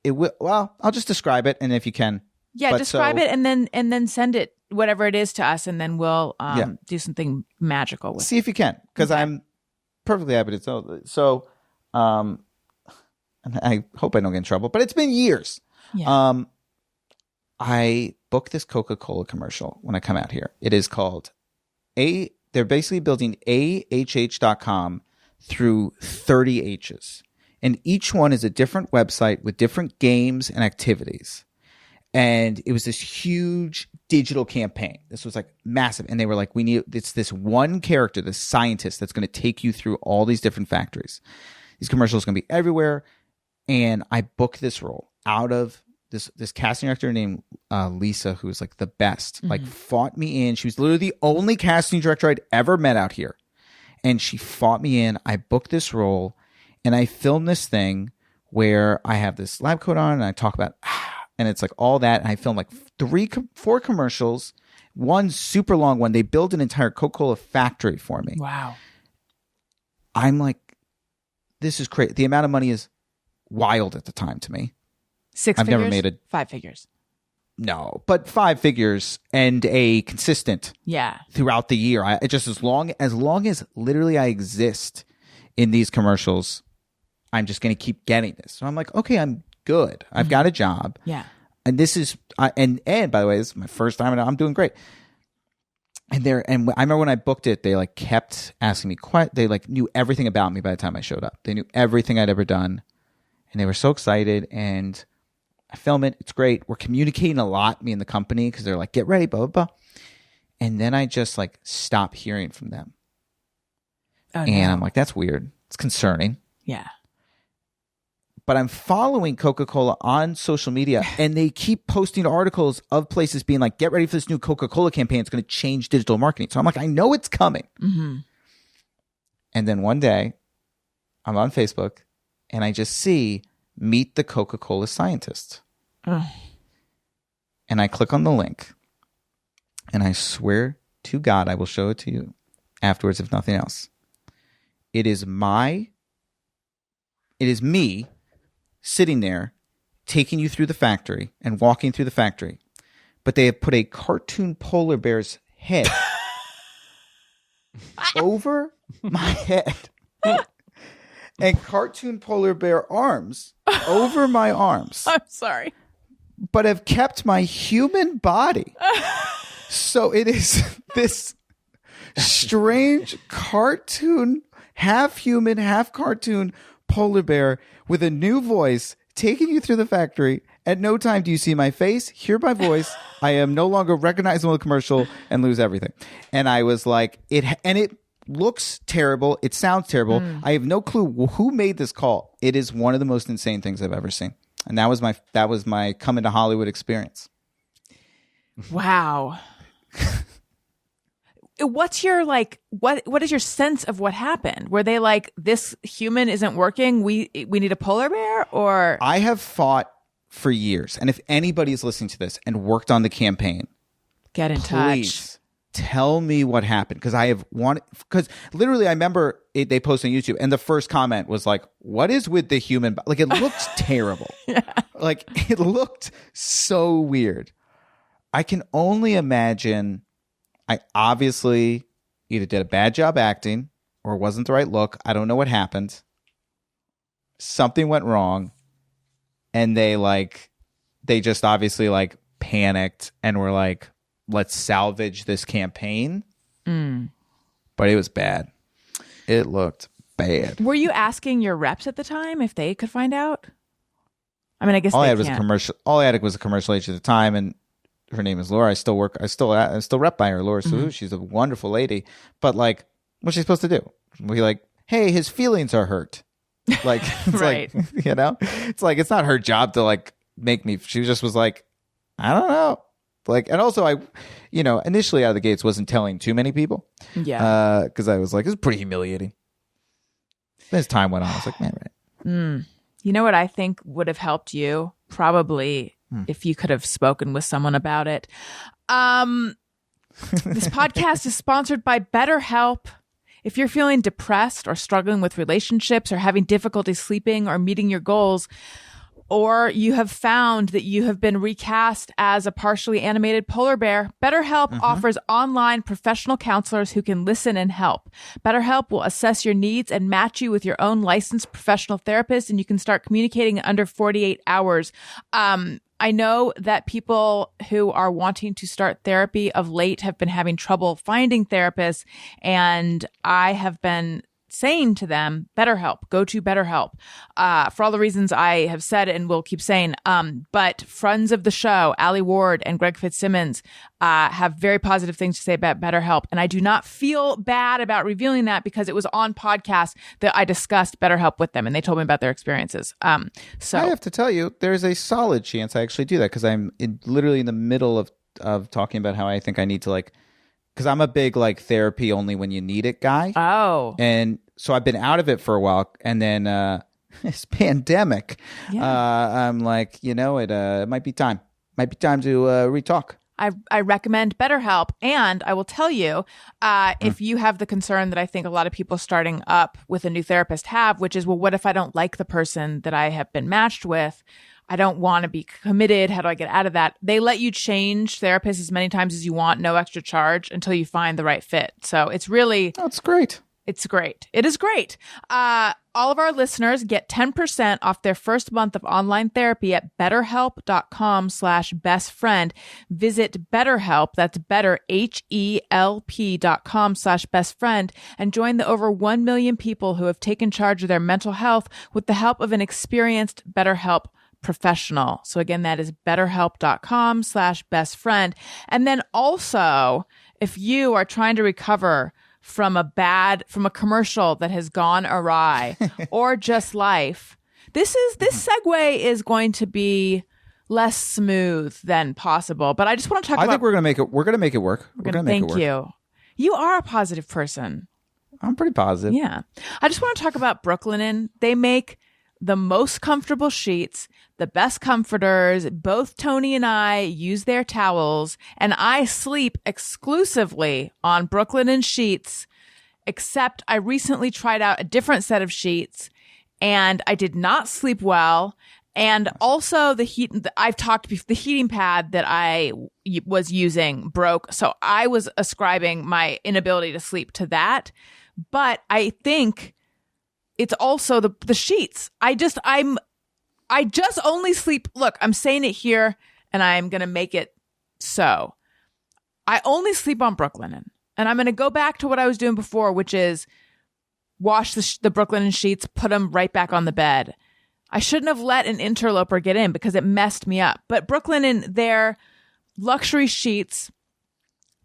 Well, I'll just describe it, and if you can.
Yeah, describe it and then send it, whatever it is, to us, and then we'll do something magical with it.
See if you can, because I'm perfectly happy to tell. So, and I hope I don't get in trouble, but it's been years.
Yeah.
I booked this Coca-Cola commercial when I come out here. It is called they're basically building ahh.com through 30 H's. And each one is a different website with different games and activities. And it was this huge digital campaign. This was like massive. And they were like, it's this one character, this scientist that's going to take you through all these different factories. These commercials are going to be everywhere. And I booked this role out of this casting director named Lisa, who was like the best, like fought me in. She was literally the only casting director I'd ever met out here. And she fought me in. I booked this role and I filmed this thing where I have this lab coat on and I talk about, and it's like all that. And I filmed like 4 commercials, one super long one. They built an entire Coca-Cola factory for me.
Wow.
I'm like, this is crazy. The amount of money is wild at the time to me.
6
I've
figures?
never made
5 figures.
No, but 5 figures and a consistent throughout the year. It just as long as literally I exist in these commercials, I'm just going to keep getting this. So I'm like, okay, I'm good. I've got a job.
Yeah.
And this is and by the way, this is my first time and I'm doing great. And I remember when I booked it, they like kept asking me they like knew everything about me by the time I showed up. They knew everything I'd ever done. And they were so excited, and I film it. It's great. We're communicating a lot, me and the company, because they're like, get ready, blah, blah, blah. And then I just like stop hearing from them.
Oh,
and I'm like, that's weird. It's concerning.
Yeah.
But I'm following Coca-Cola on social media, and they keep posting articles of places being like, get ready for this new Coca-Cola campaign. It's going to change digital marketing. So I'm like, I know it's coming.
Mm-hmm.
And then one day, I'm on Facebook, and I just see Meet the Coca-Cola Scientist. And I click on the link, and I swear to God, I will show it to you afterwards, if nothing else. It is me sitting there, taking you through the factory and walking through the factory. But they have put a cartoon polar bear's head over my head. And cartoon polar bear arms over my arms.
I'm sorry.
But have kept my human body. So it is this strange cartoon, half human, half cartoon polar bear with a new voice taking you through the factory. At no time do you see my face, hear my voice. I am no longer recognizable in the commercial and lose everything. And I was like, it looks terrible. It sounds terrible. I have no clue who made this call. It is one of the most insane things I've ever seen. And that was my coming to Hollywood experience.
Wow. What's your what is your sense of what happened? Were they like, this human isn't working, we need a polar bear? Or
I have fought for years. And if anybody is listening to this and worked on the campaign,
get in
please
touch.
Tell me what happened, because literally I remember they posted on YouTube and the first comment was like, what is with the human like it looked terrible.
Yeah.
Like it looked so weird. I can only imagine I obviously either did a bad job acting or wasn't the right look. I don't know what happened. Something went wrong, and they just obviously like panicked and were like, let's salvage this campaign. But it was bad. It looked bad.
Were you asking your reps at the time if they could find out? I mean, I guess
All I
they
had was
can't.
a commercial. All I had was a commercial agent at the time, and her name is Laura. I still rep by her, Laura Salu. She's a wonderful lady. But like, what's she supposed to do? We like, hey, his feelings are hurt. Like, it's
Right.
like, you know, it's like, it's not her job to like make me. She just was like, I don't know. Like, and also I, you know, initially out of the gates wasn't telling too many people.
Yeah.
Because I was like, it's pretty humiliating. As time went on, I was like, man, right.
You know what I think would have helped you? Probably if you could have spoken with someone about it. This podcast is sponsored by BetterHelp. If you're feeling depressed or struggling with relationships or having difficulty sleeping or meeting your goals, or you have found that you have been recast as a partially animated polar bear, BetterHelp offers online professional counselors who can listen and help. BetterHelp will assess your needs and match you with your own licensed professional therapist, and you can start communicating in under 48 hours. I know that people who are wanting to start therapy of late have been having trouble finding therapists, and I have been saying to them, BetterHelp, go to BetterHelp, for all the reasons I have said and will keep saying. But friends of the show, Allie Ward and Greg Fitzsimmons, have very positive things to say about BetterHelp. And I do not feel bad about revealing that, because it was on podcast that I discussed BetterHelp with them and they told me about their experiences. So
I have to tell you, there's a solid chance I actually do that, because I'm literally in the middle of talking about how I think I need to like, because I'm a big like therapy only when you need it guy.
Oh.
And so I've been out of it for a while, and then this pandemic, I'm like, you know, it might be time. Might be time to re-talk.
I recommend BetterHelp. And I will tell you, if you have the concern that I think a lot of people starting up with a new therapist have, which is, well, what if I don't like the person that I have been matched with? I don't want to be committed. How do I get out of that? They let you change therapists as many times as you want, no extra charge, until you find the right fit. So it's really...
That's great.
It's great. It is great. All of our listeners get 10% off their first month of online therapy at betterhelp.com/bestfriend. Visit BetterHelp, that's better, HELP.com/bestfriend, and join the over 1 million people who have taken charge of their mental health with the help of an experienced BetterHelp professional. So again, that is betterhelp.com/bestfriend. And then also, if you are trying to recover from a commercial that has gone awry or just life, this segue is going to be less smooth than possible. But I just want to talk about...
I think we're going to make it work. We're going to make it work.
Thank you. You are a positive person.
I'm pretty positive.
Yeah. I just want to talk about Brooklinen. They make the most comfortable sheets, the best comforters. Both Tony and I use their towels, and I sleep exclusively on Brooklinen sheets, except I recently tried out a different set of sheets and I did not sleep well. And also the heating pad that I was using broke. So I was ascribing my inability to sleep to that. But I think it's also the sheets. I just only sleep. Look, I'm saying it here and I'm going to make it so. I only sleep on Brooklinen, and I'm going to go back to what I was doing before, which is wash the Brooklinen sheets, put them right back on the bed. I shouldn't have let an interloper get in because it messed me up. But Brooklinen, their luxury sheets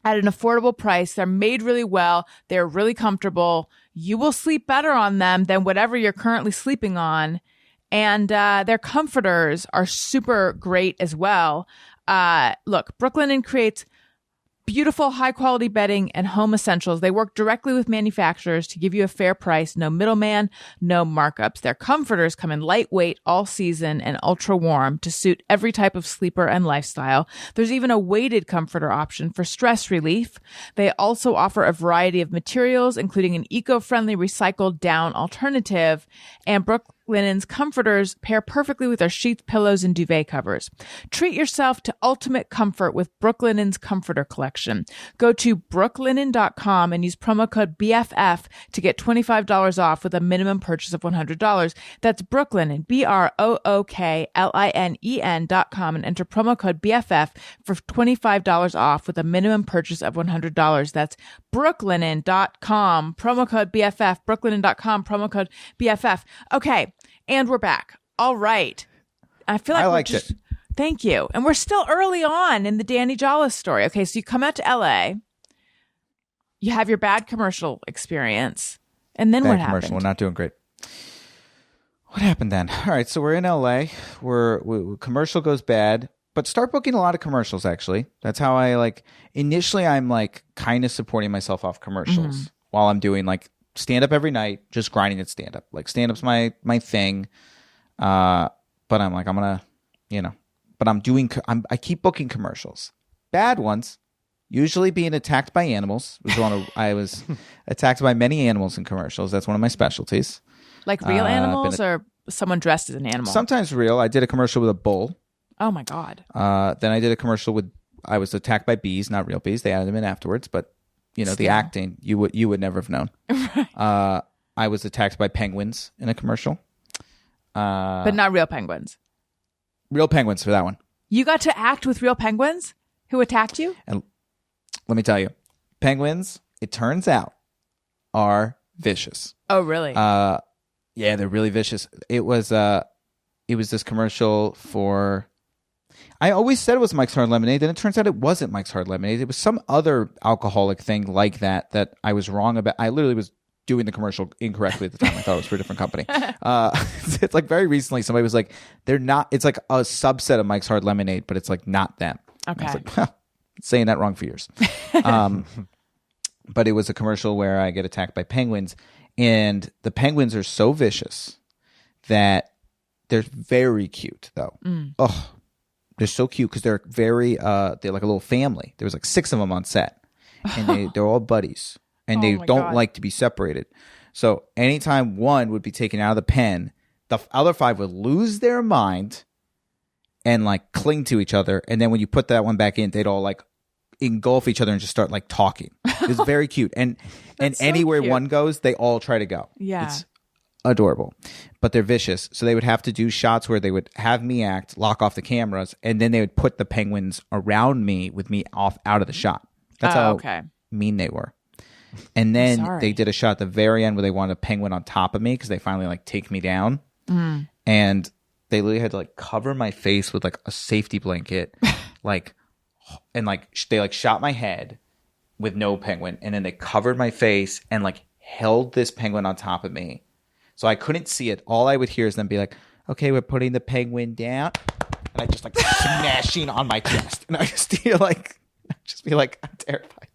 at an affordable price. They're made really well. They're really comfortable. You will sleep better on them than whatever you're currently sleeping on. And their comforters are super great as well. Look, Brooklinen creates beautiful, high-quality bedding and home essentials. They work directly with manufacturers to give you a fair price. No middleman, no markups. Their comforters come in lightweight, all-season, and ultra-warm to suit every type of sleeper and lifestyle. There's even a weighted comforter option for stress relief. They also offer a variety of materials, including an eco-friendly recycled down alternative. And Brooklinen's comforters pair perfectly with their sheets, pillows, and duvet covers. Treat yourself to ultimate comfort with Brooklinen's comforter collection. Go to brooklinen.com and use promo code BFF to get $25 off with a minimum purchase of $100. That's Brooklinen, BROOKLINEN.com, and enter promo code BFF for $25 off with a minimum purchase of $100. That's brooklinen.com, promo code BFF, brooklinen.com, promo code BFF. Okay. And we're back. All right. I feel like
I
we're
liked
just
it.
Thank you. And we're still early on in the Danny Jolles story. Okay, so you come out to LA, you have your bad commercial experience, and then what happened?
We're not doing great. What happened then? All right, so we're in LA. Commercial goes bad, but start booking a lot of commercials, actually. That's how I like, initially I'm like kind of supporting myself off commercials while I'm doing like stand-up every night, just grinding at stand-up. Like stand-up's my thing. But I'm like, I'm going to, you know, but I keep booking commercials. Bad ones, usually being attacked by animals. I was attacked by many animals in commercials. That's one of my specialties.
Like real animals or someone dressed as an animal?
Sometimes real. I did a commercial with a bull.
Oh my God.
Then I did a commercial I was attacked by bees, not real bees. They added them in afterwards, but you know, the acting, you would never have known. Right. I was attacked by penguins in a commercial.
But not real penguins.
Real penguins for that one.
You got to act with real penguins who attacked you?
And let me tell you, penguins, it turns out, are vicious.
Oh, really?
Yeah, they're really vicious. It was this commercial for, I always said it was Mike's Hard Lemonade, and it turns out it wasn't Mike's Hard Lemonade. It was some other alcoholic thing like that I was wrong about. I literally was doing the commercial incorrectly at the time. I thought it was for a different company. It's like very recently somebody was like, they're not, it's like a subset of Mike's Hard Lemonade, but it's like not them.
Okay.
I was like, well, saying that wrong for years. But it was a commercial where I get attacked by penguins, and the penguins are so vicious that they're very cute though. Oh, they're so cute because they're they're like a little family. There was like 6 of them on set, and they're all buddies. And they don't like to be separated. So anytime one would be taken out of the pen, the other 5 would lose their mind and like cling to each other. And then when you put that one back in, they'd all like engulf each other and just start like talking. It's very cute. And so anywhere cute. One goes, they all try to go.
Yeah.
It's adorable. But they're vicious. So they would have to do shots where they would have me act, lock off the cameras, and then they would put the penguins around me with me out of the shot. That's how mean they were. And then they did a shot at the very end where they wanted a penguin on top of me because they finally like take me down. And they literally had to like cover my face with like a safety blanket, and they like shot my head with no penguin, and then they covered my face and like held this penguin on top of me, so I couldn't see it. All I would hear is them be like, "Okay, we're putting the penguin down," and I just like smashing on my chest, and I just feel like. Just be like, I'm terrified.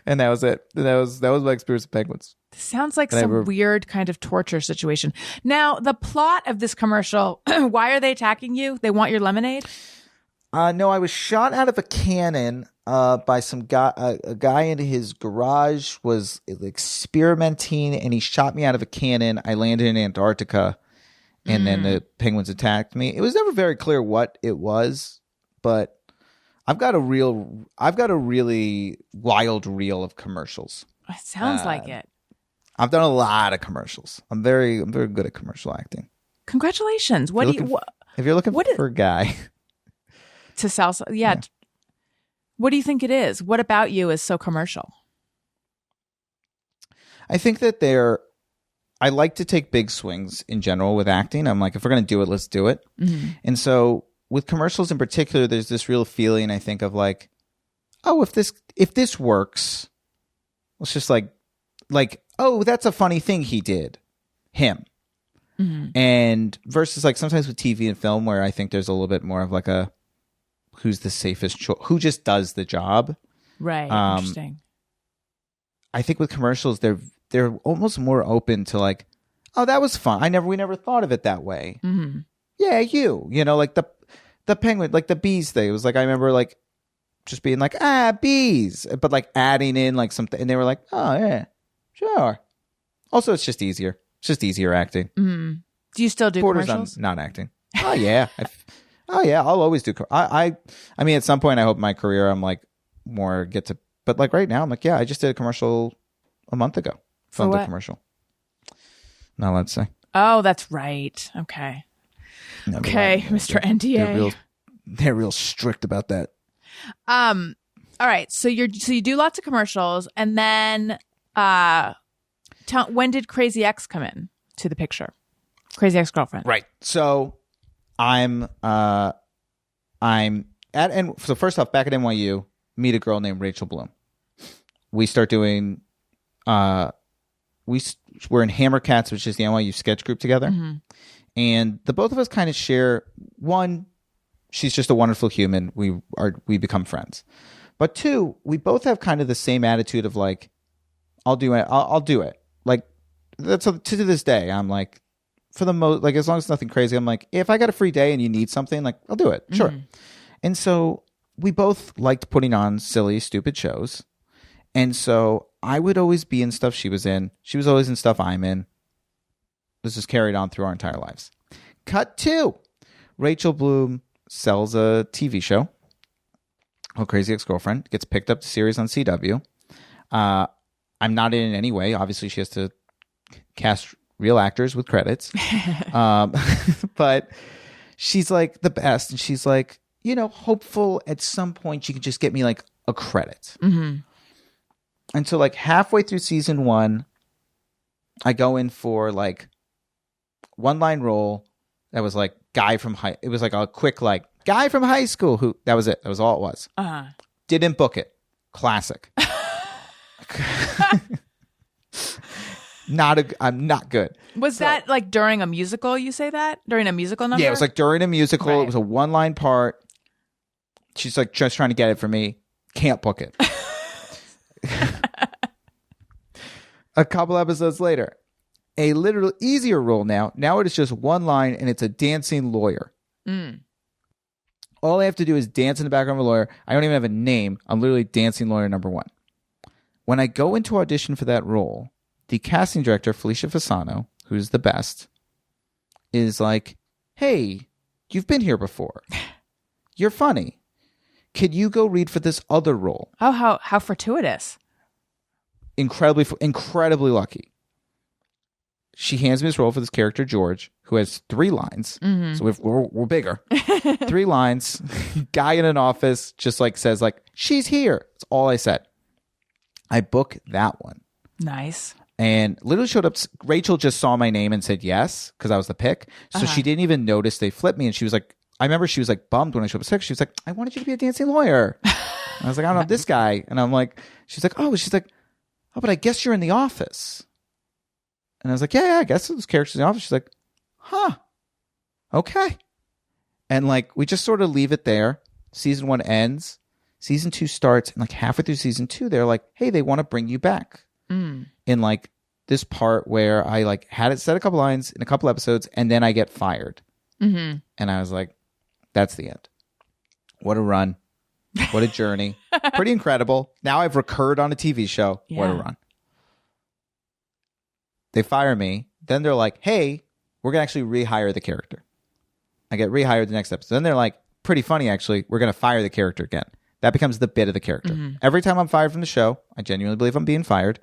And that was it. That was my experience with penguins.
This sounds like some weird kind of torture situation. Now, the plot of this commercial, why are they attacking you? They want your lemonade?
No, I was shot out of a cannon by some guy. A guy in his garage was experimenting, and he shot me out of a cannon. I landed in Antarctica, and then the penguins attacked me. It was never very clear what it was, but I've got a really wild reel of commercials.
It sounds like it.
I've done a lot of commercials. I'm very good at commercial acting.
Congratulations.
If you're looking for a guy
to sell, yeah. What do you think it is? What about you is so commercial?
I think that I like to take big swings in general with acting. I'm like, if we're going to do it, let's do it. And so with commercials in particular, there's this real feeling, I think, of like, oh, if this works, it's just like, oh, that's a funny thing he did, him. And versus like sometimes with TV and film where I think there's a little bit more of like a, who's the safest choice, who just does the job.
Right. Interesting.
I think with commercials, they're almost more open to like, oh, that was fun. We never thought of it that way. Yeah, you know, like the penguin, like the bees thing. It was like, I remember like just being like, bees, but like adding in like something. And they were like, oh, yeah, sure. Also, it's just easier. It's just easier acting.
Do you still do commercials?
Not acting. Oh, yeah. I'll always do. I mean, at some point, I hope my career, I'm like more but like right now, I'm like, yeah, I just did a commercial a month ago.
For what?
Commercial. Not allowed to say.
Oh, that's right. Okay. Okay, Mr. NDA.
They're real strict about that.
All right. So you do lots of commercials, and then when did Crazy Ex come in to the picture? Crazy Ex-Girlfriend.
Right. So I'm so first off, back at NYU, meet a girl named Rachel Bloom. We start doing, we're in Hammer Cats, which is the NYU sketch group together. And the both of us kind of share, one, she's just a wonderful human. We become friends. But two, we both have kind of the same attitude of like, I'll do it. I'll do it. Like, that's to this day. I'm like, for the most, like, as long as it's nothing crazy, I'm like, if I got a free day and you need something, like, I'll do it. Sure. And so we both liked putting on silly, stupid shows. And so I would always be in stuff she was in. She was always in stuff I'm in. This is carried on through our entire lives. Cut 2. Rachel Bloom sells a TV show called Crazy Ex-Girlfriend. Gets picked up the series on CW. I'm not in any way. Obviously, she has to cast real actors with credits. But she's like the best. And she's like, hopeful at some point she could just get me like a credit. And so like halfway through season 1, I go in for like one-line role that was like it was like a quick like guy from high school who, that was it. That was all it was. Didn't book it. Classic. I'm not good.
Was that like during a musical? You say that during a musical number?
Yeah, it was like during a musical.
Right.
It was a one-line part. She's like just trying to get it for me. Can't book it. A couple episodes later, a literal easier role now. Now it is just one line and it's a dancing lawyer. All I have to do is dance in the background of a lawyer. I don't even have a name. I'm literally dancing lawyer number 1. When I go into audition for that role, the casting director, Felicia Fasano, who's the best, is like, hey, you've been here before. You're funny. Could you go read for this other role?
Oh, how fortuitous.
Incredibly lucky. She hands me this role for this character, George, who has 3 lines. So we're bigger. 3 lines. Guy in an office just like says like, she's here. That's all I said. I book that one.
Nice.
And literally showed up. Rachel just saw my name and said yes because I was the pick. So she didn't even notice they flipped me. And she was like, I remember she was like bummed when I showed up sick. She was like, I wanted you to be a dancing lawyer. And I was like, I don't know this guy. And I'm like, she's like, oh, but I guess you're in the office. And I was like, yeah, I guess this character's in the office. She's like, huh, okay. And like, we just sort of leave it there. Season 1 ends. Season 2 starts. And like halfway through season 2, they're like, hey, they want to bring you back. In like this part where I like had it said a couple lines in a couple episodes and then I get fired. And I was like, that's the end. What a run. What a journey. Pretty incredible. Now I've recurred on a TV show. Yeah. What a run. They fire me. Then they're like, hey, we're going to actually rehire the character. I get rehired the next episode. Then they're like, pretty funny, actually. We're going to fire the character again. That becomes the bit of the character. Every time I'm fired from the show, I genuinely believe I'm being fired.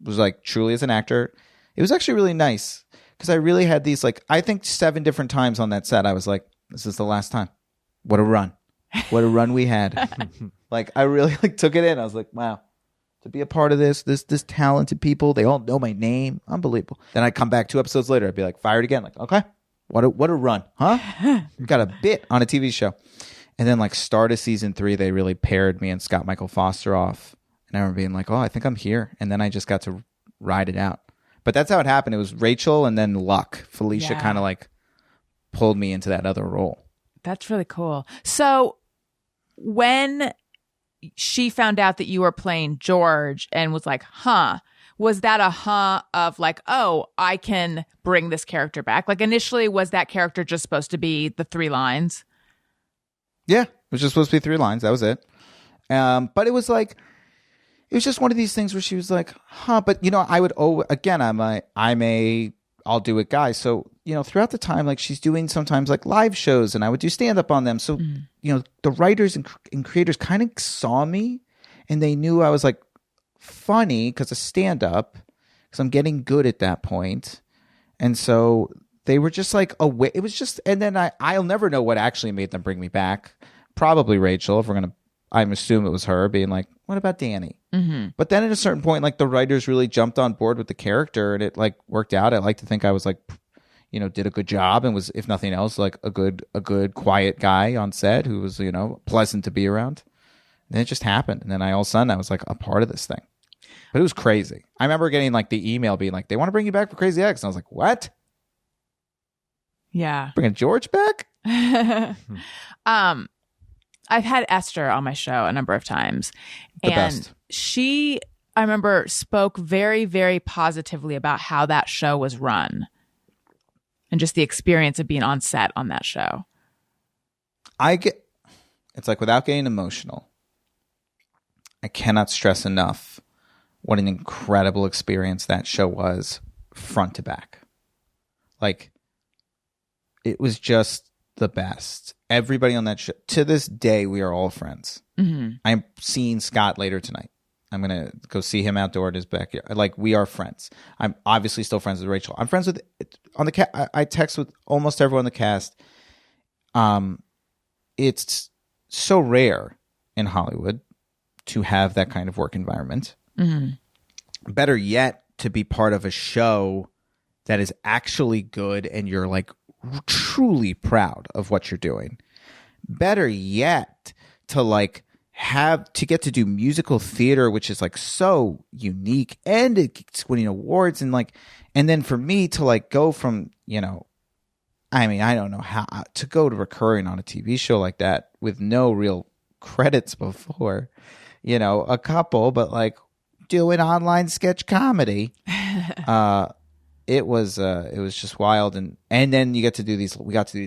It was like truly as an actor. It was actually really nice because I really had these like, I think 7 different times on that set. I was like, this is the last time. What a run. What a run we had. Like I really like took it in. I was like, wow, to be a part of this talented people, they all know my name. Unbelievable. Then I'd come back 2 episodes later. I'd be like fired again. Like, okay, what a run, huh? You got a bit on a TV show. And then like start of season 3, they really paired me and Scott Michael Foster off. And I remember being like, oh, I think I'm here. And then I just got to ride it out. But that's how it happened. It was Rachel and then luck. Felicia kind of like pulled me into that other role.
That's really cool. So when she found out that you were playing George and was like, was that a of like, oh, I can bring this character back? Like initially, was that character just supposed to be the 3 lines?
Yeah, it was just supposed to be 3 lines. That was it. But it was like, it was just one of these things where she was like, but I would again, I'll do it guy. So, throughout the time, like she's doing sometimes like live shows and I would do stand up on them. So, the writers and creators kind of saw me and they knew I was like funny because of stand up because I'm getting good at that point. And so they were just like, it was just, and then I'll never know what actually made them bring me back. Probably Rachel, if I assume it was her being like, what about Danny? But then at a certain point, like the writers really jumped on board with the character and it like worked out. I like to think I was like, did a good job and was, if nothing else, like a good quiet guy on set who was, pleasant to be around. And then it just happened. And then all of a sudden I was like a part of this thing. But it was crazy. I remember getting like the email being like, they want to bring you back for Crazy Ex. And I was like, what?
Yeah.
Bringing George back?
I've had Esther on my show a number of times.
The
and
best.
she, I remember, spoke very, very positively about how that show was run and just the experience of being on set on that show.
It's like, without getting emotional, I cannot stress enough what an incredible experience that show was front to back. Like, it was just the best. Everybody on that show, to this day, we are all friends.
Mm-hmm. I'm
seeing Scott later tonight. I'm going to go see him outdoor in his backyard. Like, we are friends. I'm obviously still friends with Rachel. I'm friends with, I text with almost everyone on the cast. It's so rare in Hollywood to have that kind of work environment. Mm-hmm. Better yet, to be part of a show that is actually good and you're like truly proud of what you're doing. Better yet, to like to get to do musical theater, which is like so unique and it's winning awards, and then for me to like go from, I mean, I don't know how to go to recurring on a TV show like that with no real credits before, a couple, but like doing online sketch comedy. It was just wild. And then we got to do these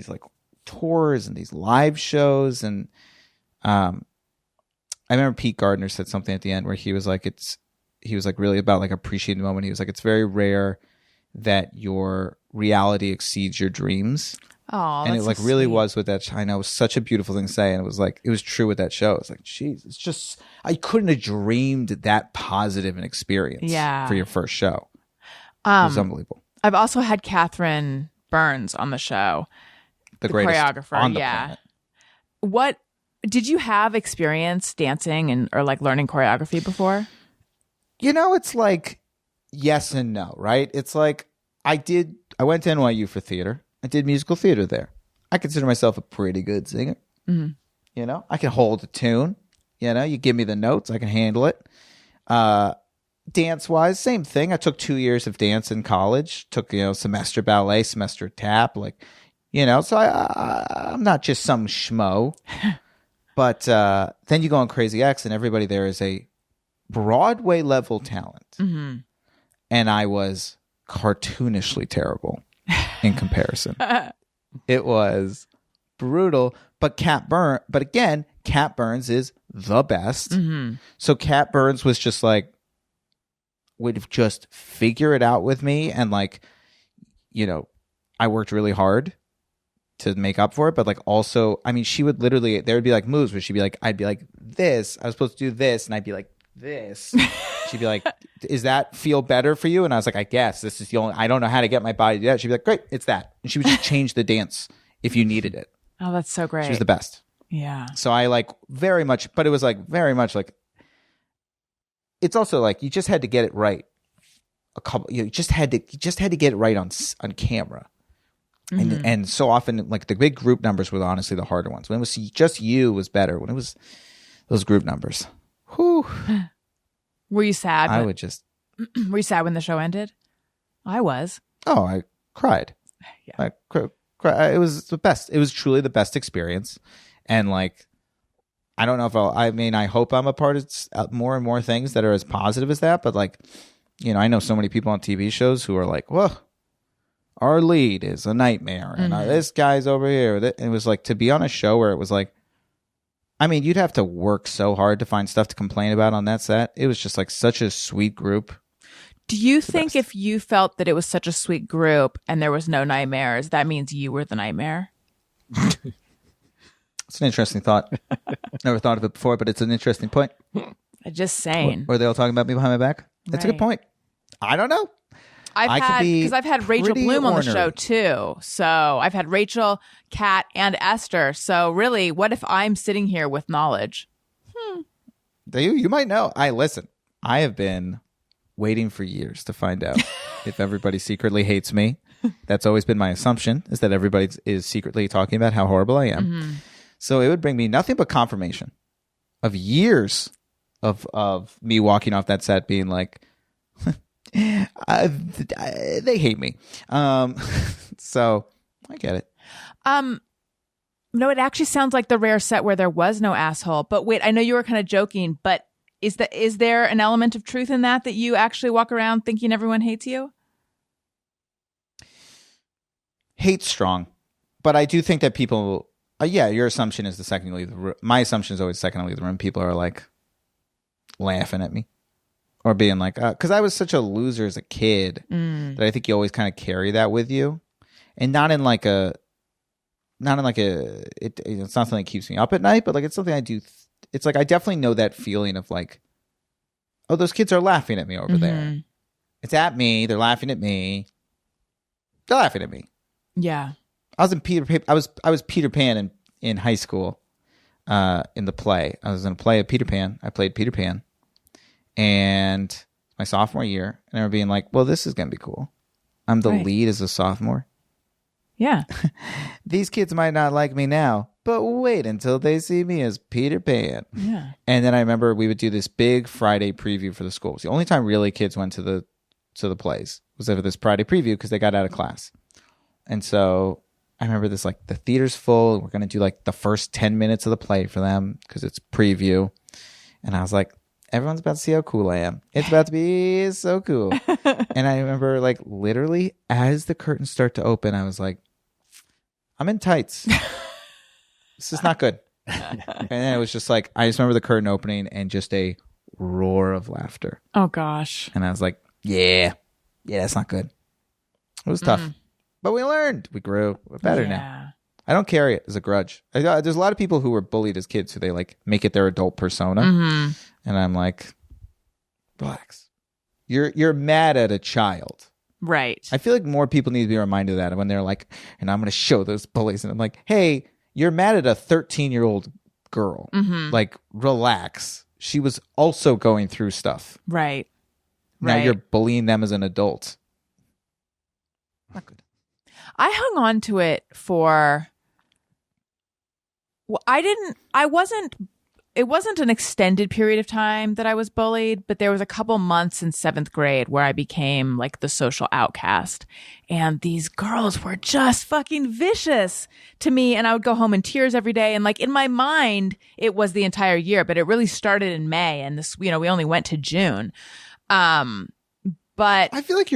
like tours and these live shows. And, I remember Pete Gardner said something at the end where he was like really about like appreciating the moment. He was like, it's very rare that your reality exceeds your dreams.
Oh,
and it like
so
really
sweet.
was with that. I know, it was such a beautiful thing to say. And it was true with that show. It's like, geez, it's just, I couldn't have dreamed that positive an experience for your first show. It was unbelievable.
I've also had Catherine Burns on the show. The
greatest
choreographer.
on the planet.
What did you have experience dancing or like learning choreography before?
It's like yes and no, right? It's like I went to NYU for theater. I did musical theater there. I consider myself a pretty good singer. Mm-hmm. I can hold a tune. You give me the notes, I can handle it. Dance wise, same thing. I took 2 years of dance in college. Took semester ballet, semester tap. So I'm not just some schmo. But then you go on Crazy Ex, and everybody there is a Broadway level talent. Mm-hmm. And I was cartoonishly terrible in comparison. It was brutal. But again, Cat Burns is the best. Mm-hmm. So Cat Burns was just like, would just figure it out with me. And I worked really hard to make up for it. But also, I mean, she would literally, there would be like moves where she'd be like, I'd be like this. I was supposed to do this. And I'd be like this. She'd be like, does that feel better for you? And I was like, I guess this is I don't know how to get my body to do that. She'd be like, great, it's that. And she would just change the dance if you needed it.
Oh, that's so great.
She was the best.
Yeah.
So I very much, but it was very much it's also you just had to get it right. You just had to get it right on camera. Mm-hmm. And so often, the big group numbers were honestly the harder ones. When it was just you was better. When it was those group numbers, whew.
Were you sad?
Were
you sad when the show ended? I was.
Oh, I cried.
Yeah.
I cried. It was the best. It was truly the best experience. And I don't know if I hope I'm a part of more and more things that are as positive as that. But I know so many people on TV shows who are like, whoa, our lead is a nightmare. And this guy's over here. And it was to be on a show where it was you'd have to work so hard to find stuff to complain about on that set. It was just such a sweet group.
Do you think if you felt that it was such a sweet group and there was no nightmares, that means you were the nightmare?
It's an interesting thought. Never thought of it before, but it's an interesting point.
Just saying.
Were they all talking about me behind my back? That's a good point. I don't know.
I've had Rachel Bloom on the show too. So I've had Rachel, Kat, and Esther. So really, what if I'm sitting here with knowledge?
You might know. Listen. I have been waiting for years to find out if everybody secretly hates me That's always been my assumption, is that everybody is secretly talking about how horrible I am.
Mm-hmm.
So it would bring me nothing but confirmation of years of me walking off that set being like, they hate me. So I get it.
No, it actually sounds like the rare set where there was no asshole. But wait, I know you were kind of joking, but is there an element of truth in that you actually walk around thinking everyone hates you?
Hate's strong, but I do think that people, your assumption is the second you leave the room. My assumption is always second I leave the room, people are like laughing at me or being like, because I was such a loser as a kid that I think you always kind of carry that with you, and not in like a, it's not something that keeps me up at night, but like it's something I do. It's like I definitely know that feeling of like, oh, those kids are laughing at me over there. It's at me. They're laughing at me. They're laughing at me.
Yeah.
I was in I was Peter Pan in high school, in the play. I was in a play of Peter Pan. I played Peter Pan, and my sophomore year, and they were being like, "Well, this is gonna be cool. I'm the lead as a sophomore.
Yeah.
These kids might not like me now, but wait until they see me as Peter Pan."
Yeah.
And then I remember we would do this big Friday preview for the school. It was the only time really kids went to the plays was over this Friday preview because they got out of class. And so I remember this, like, the theater's full. We're going to do like the first 10 minutes of the play for them because it's preview. And I was like, everyone's about to see how cool I am. It's about to be so cool. And I remember, like, literally as the curtains start to open, I was like, I'm in tights. This is not good. And then it was just like, I just remember the curtain opening and just a roar of laughter.
Oh, gosh.
And I was like, yeah, that's not good. It was tough. But we learned. We grew. We're better now. I don't carry it as a grudge. There's a lot of people who were bullied as kids who they like make it their adult persona. And I'm like, relax. You're mad at a child.
Right.
I feel like more people need to be reminded of that when they're like, and I'm going to show those bullies. And I'm like, hey, you're mad at a 13-year-old girl. Like, relax. She was also going through stuff.
Right.
Now you're bullying them as an adult. Not good.
I hung on to it for, well, it wasn't an extended period of time that I was bullied, but there was a couple months in 7th grade where I became like the social outcast. And these girls were just fucking vicious to me. And I would go home in tears every day. And like in my mind, it was the entire year, but it really started in May. And this, we only went to June. But
I feel like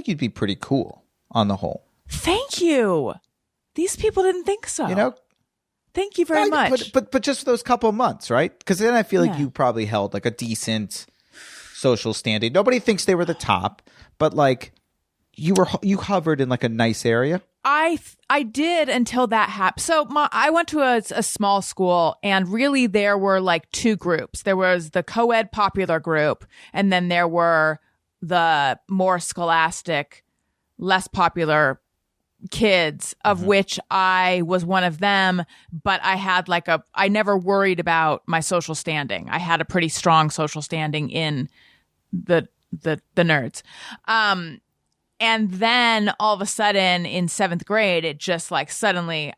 you'd be pretty cool on the whole.
Thank you. These people didn't think so. Thank you very much.
But just for those couple months, right? Because then I feel like you probably held like a decent social standing. Nobody thinks they were the top, but like you hovered in like a nice area.
I did until that happened. So I went to a small school, and really there were like two groups. There was the co-ed popular group, and then there were the more scholastic, less popular kids, of which I was one of them. But I had I never worried about my social standing. I had a pretty strong social standing in the nerds. And then all of a sudden in 7th grade, it just like suddenly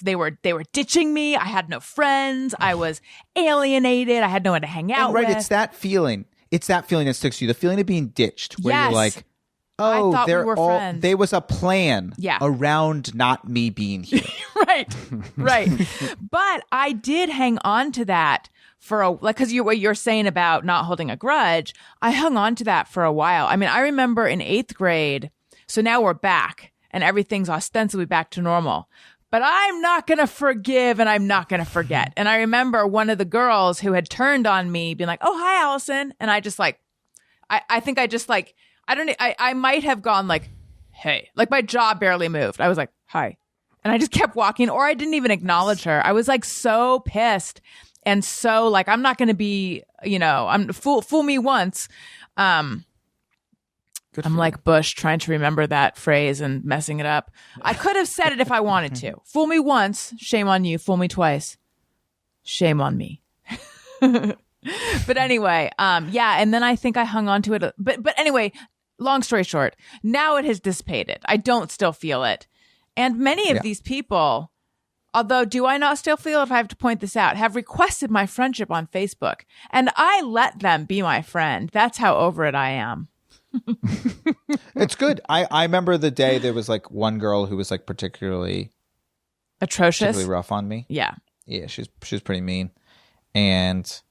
they were ditching me. I had no friends. I was alienated. I had no one to hang out with.
It's that feeling. It's that feeling that sticks to you. The feeling of being ditched, where you're like, oh,
I thought we were friends.
There was a plan around not me being here.
Right. But I did hang on to that for because what you're saying about not holding a grudge, I hung on to that for a while. I mean, I remember in 8th grade, so now we're back and everything's ostensibly back to normal. But I'm not going to forgive and I'm not going to forget. And I remember one of the girls who had turned on me being like, oh, hi, Allison. And I just like, I think I just like, I might have gone like, hey, like my jaw barely moved. I was like, hi. And I just kept walking, or I didn't even acknowledge her. I was like so pissed. And so like, I'm not going to be, I'm fool me once. I'm like Bush trying to remember that phrase and messing it up. I could have said it if I wanted to. Fool me once, shame on you. Fool me twice, shame on me. But anyway, and then I think I hung on to it. But anyway, long story short, now it has dissipated. I don't still feel it. And many of these people, although do I not still feel it, if I have to point this out, have requested my friendship on Facebook. And I let them be my friend. That's how over it I am.
It's good. I remember the day there was like one girl who was like particularly
atrocious,
rough on me.
Yeah.
Yeah, she was pretty mean. And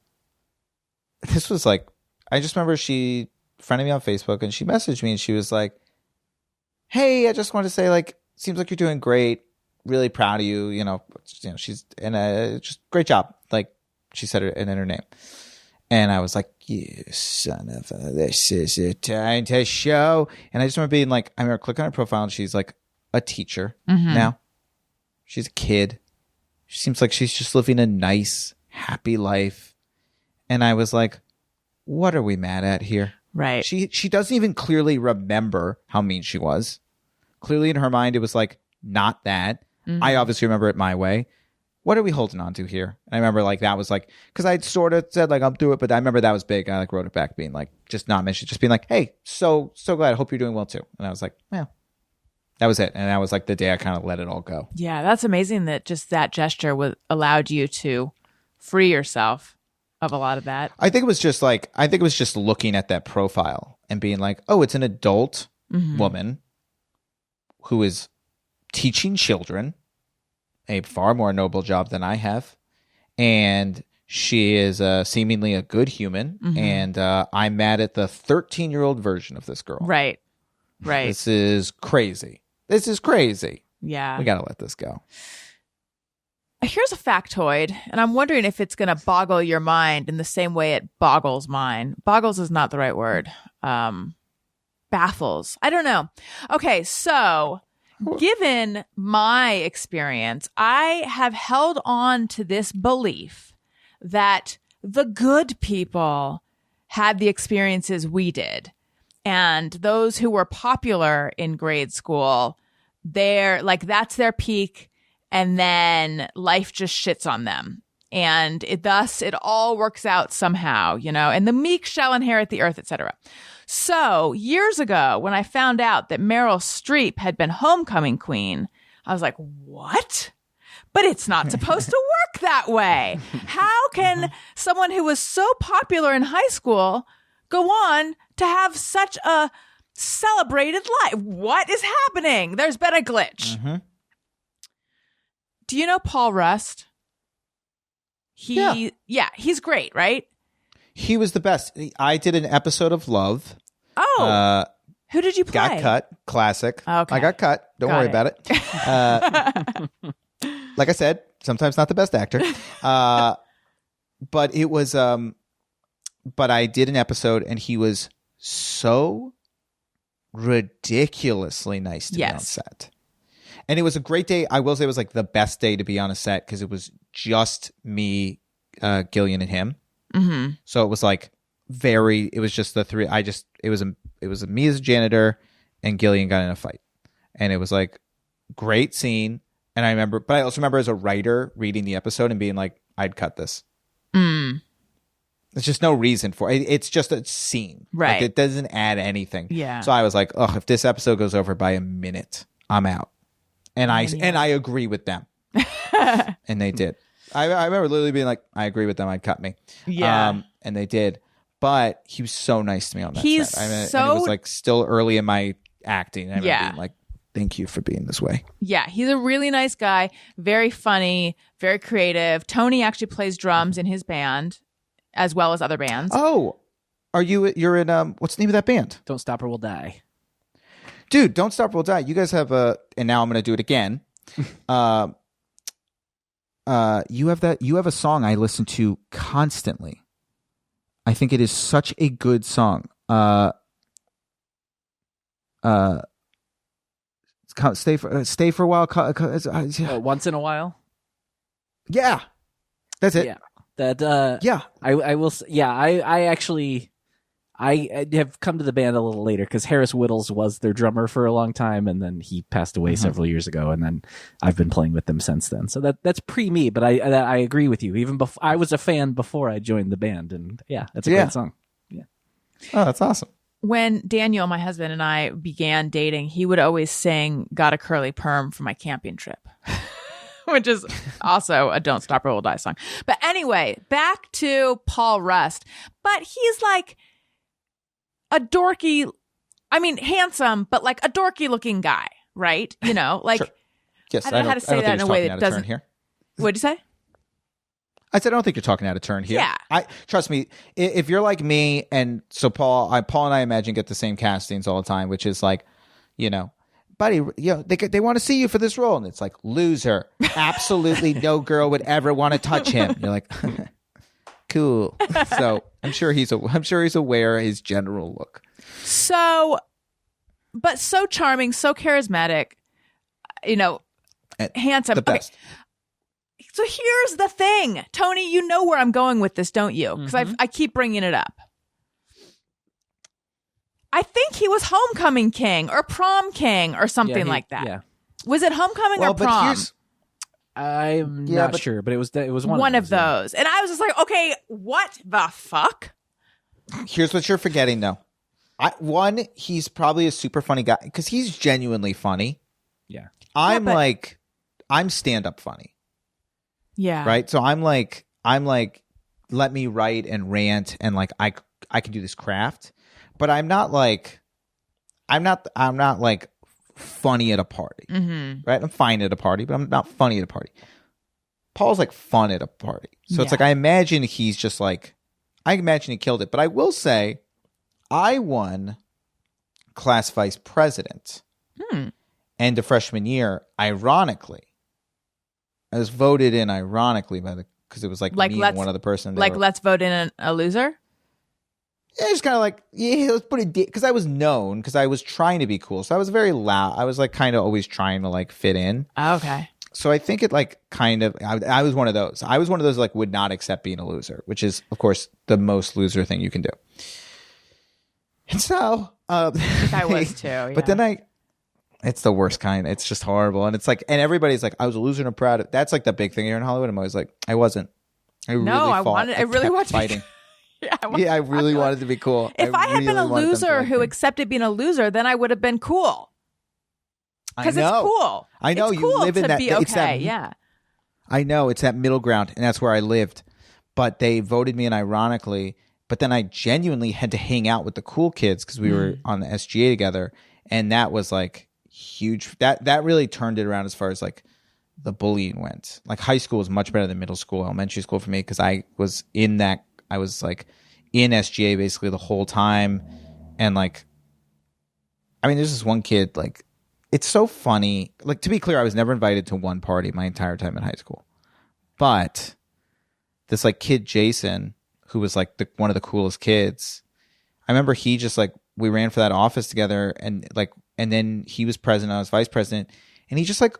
this was like, I just remember she friended me on Facebook and she messaged me and she was like, hey, I just wanted to say, like, seems like you're doing great. Really proud of you. You know, she's in just great job. Like she said it in her name. And I was like, you son of a, this is a time to show. And I just remember being like, I remember clicking on her profile and she's like a teacher now. She's a kid. She seems like she's just living a nice, happy life. And I was like, what are we mad at here?
Right.
She doesn't even clearly remember how mean she was. Clearly in her mind, it was like, not that. I obviously remember it my way. What are we holding on to here? And I remember like that was like, because I sort of said like I'll do it, but I remember that was big. I like wrote it back being like, just not mentioned, just being like, hey, so glad. I hope you're doing well too. And I was like, yeah, that was it. And that was like the day I kind of let it all go.
Yeah, that's amazing that just that gesture allowed you to free yourself of a lot of that.
I think it was just looking at that profile and being like, oh, it's an adult woman who is teaching children, a far more noble job than I have. And she is seemingly a good human. And I'm mad at the 13-year-old version of this girl.
Right.
This is crazy.
Yeah.
We got to let this go.
Here's a factoid, and I'm wondering if it's going to boggle your mind in the same way it boggles mine. Boggles is not the right word. Baffles. I don't know. Okay, so given my experience, I have held on to this belief that the good people had the experiences we did. And those who were popular in grade school, that's their peak. And then life just shits on them. And it all works out somehow, and the meek shall inherit the earth, etc. So years ago, when I found out that Meryl Streep had been homecoming queen, I was like, what? But it's not supposed to work that way. How can someone who was so popular in high school go on to have such a celebrated life? What is happening? There's been a glitch. Do you know Paul Rust? He's great, right?
He was the best. I did an episode of Love.
Oh, who did you play?
Got cut. Classic.
Okay.
I got cut. Don't worry about it. Like I said, sometimes not the best actor. But it was. But I did an episode, and he was so ridiculously nice to me on set. And it was a great day. I will say it was like the best day to be on a set because it was just me, Gillian, and him. So it was like it was just the three. It was me as a janitor, and Gillian got in a fight, and it was like great scene. And but I also remember as a writer reading the episode and being like, I'd cut this. There's just no reason for it. It's just a scene,
right?
Like, it doesn't add anything.
Yeah.
So I was like, if this episode goes over by a minute, I'm out. And I agree with them. And they did. I remember literally being like, I agree with them. I'd cut me.
Yeah.
And they did. But he was so nice to me on that set. And it was like still early in my acting. I remember being like, thank you for being this way.
Yeah. He's a really nice guy. Very funny. Very creative. Tony actually plays drums in his band as well as other bands.
Oh, you're in, what's the name of that band?
Don't Stop or We'll Die.
Dude, Don't Stop or We'll Die. You guys have and now I'm going to do it again. You have a song I listen to constantly. I think it is such a good song. Stay for a while.
Once in a while.
Yeah, that's it.
Yeah, that.
Yeah,
I will. Yeah, I actually. I have come to the band a little later because Harris Whittles was their drummer for a long time, and then he passed away several years ago, and then I've been playing with them since then. So that's pre me, but I agree with you. Even I was a fan before I joined the band, and yeah, that's a great song. Yeah.
Oh, that's awesome.
when Daniel, my husband, and I began dating, he would always sing "Got a Curly Perm" for my camping trip, which is also a "Don't Stop or We'll Die" song. But anyway, back to Paul Rust. But he's like a dorky, handsome, but like a dorky looking guy, right? You know, like,
Sure. Yes,
I don't know how to say that in a way that doesn't.
Here.
What'd you say?
I said I don't think you're talking out of turn here.
Yeah.
Trust me, if you're like me, and so Paul and I imagine get the same castings all the time, which is like, buddy, they want to see you for this role, and it's like, loser, absolutely no girl would ever want to touch him. You're like, cool. So I'm sure he's aware of his general look.
So, but so charming, so charismatic, handsome.
The best.
Okay. So here's the thing, Tony, you know where I'm going with this, don't you? Because I keep bringing it up. I think he was homecoming king or prom king or something like that.
Yeah.
Was it homecoming or prom?
I'm not sure, but it was
one of those. And I was just like, okay, what the fuck?
Here's what you're forgetting, though. He's probably a super funny guy because he's genuinely funny.
Yeah.
I'm stand-up funny.
Yeah.
Right. So I'm like, let me write and rant and like I can do this craft, but I'm not like funny at a party. Mm-hmm. Right. I'm fine at a party, but I'm not funny at a party. Paul's like fun at a party. So it's like, I imagine he killed it. But I will say I won class vice president end of freshman year, ironically. I was voted in ironically because it was like me and one other person.
Let's vote in a loser?
Yeah, it's kind of like, let's put it, because I was known, because I was trying to be cool. So I was very loud. I was like kind of always trying to like fit in.
Oh, okay.
So I think it like kind of, I was one of those. I was one of those like would not accept being a loser, which is of course the most loser thing you can do. And so.
I was too. Yeah.
But then it's the worst kind. It's just horrible. And it's like, and everybody's like, I was a loser and I'm proud of. That's like the big thing here in Hollywood. I'm always like, I wasn't. I really wanted to
fighting.
I really wanted to be cool.
If I had been a loser who accepted being a loser, then I would have been cool. Because it's cool.
I know.
It's
you
cool
live in
to
that.
Be okay. Yeah.
I know. It's that middle ground. And that's where I lived. But they voted me in ironically. But then I genuinely had to hang out with the cool kids because we were on the SGA together. And that was like huge. That really turned it around as far as like the bullying went. Like high school was much better than middle school, elementary school for me because I was in that. I was like in SGA basically the whole time. And like, I mean, there's this one kid, like, it's so funny. Like, to be clear, I was never invited to one party my entire time in high school. But this like kid, Jason, who was like one of the coolest kids, I remember he just like, we ran for that office together and then he was president, I was vice president. And he just like,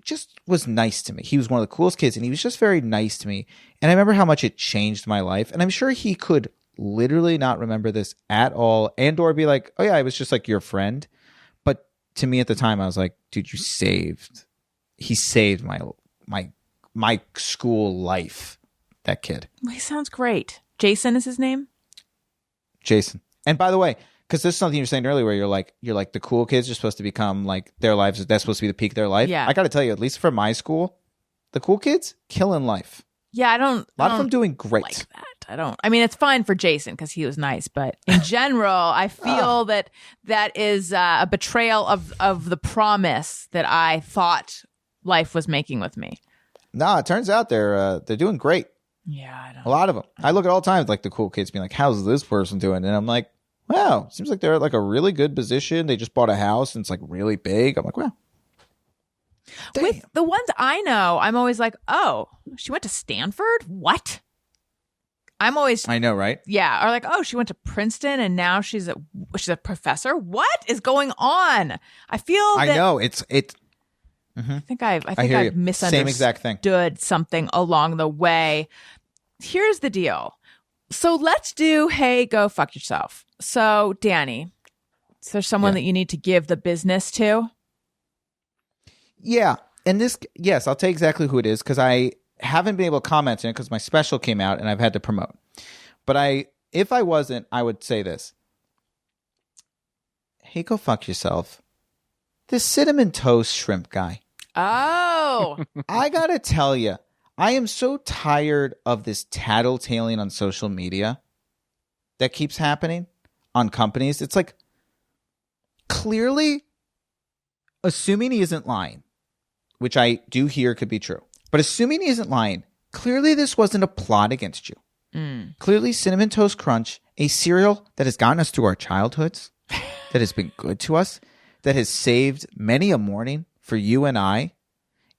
just was nice to me. He was one of the coolest kids and he was just very nice to me. And I remember how much it changed my life. And I'm sure he could literally not remember this at all and or be like, oh yeah, I was just like your friend. But to me at the time, I was like, dude, he saved my school life. That kid.
Well, he sounds great. Jason is his name?
Jason. And by the way, because there's something you were saying earlier where you're like the cool kids are supposed to become like their lives. That's supposed to be the peak of their life.
Yeah.
I got to tell you, at least for my school, the cool kids killing life.
Yeah, a lot
of them doing great.
Like that. I mean, it's fine for Jason because he was nice, but in general, I feel that is a betrayal of the promise that I thought life was making with me.
No, it turns out they're doing great.
Yeah, I don't.
A lot of them. I look at all times like the cool kids being like, "How's this person doing?" And I'm like, "Wow, seems like they're at like a really good position. They just bought a house and it's like really big." I'm like, "Wow." Damn.
With the ones I know, I'm always like, "Oh, she went to Stanford? What?"
I know, right?
Yeah, or like, "Oh, she went to Princeton and now she's a professor. What is going on?" I feel.
I know it's.
Mm-hmm. I think I've misunderstood
Same exact thing.
Something along the way. Here's the deal. So let's do, hey, go fuck yourself. So, Danny, is there someone that you need to give the business to?
Yeah. And yes, I'll tell you exactly who it is because I haven't been able to comment on it because my special came out and I've had to promote. But if I wasn't, I would say this. Hey, go fuck yourself. This cinnamon toast shrimp guy.
Oh.
I gotta tell you, I am so tired of this tattletaling on social media that keeps happening on companies. It's like, clearly, assuming he isn't lying, which I do hear could be true, but assuming he isn't lying, clearly this wasn't a plot against you. Clearly, Cinnamon Toast Crunch, a cereal that has gotten us through our childhoods, that has been good to us, that has saved many a morning for you and I,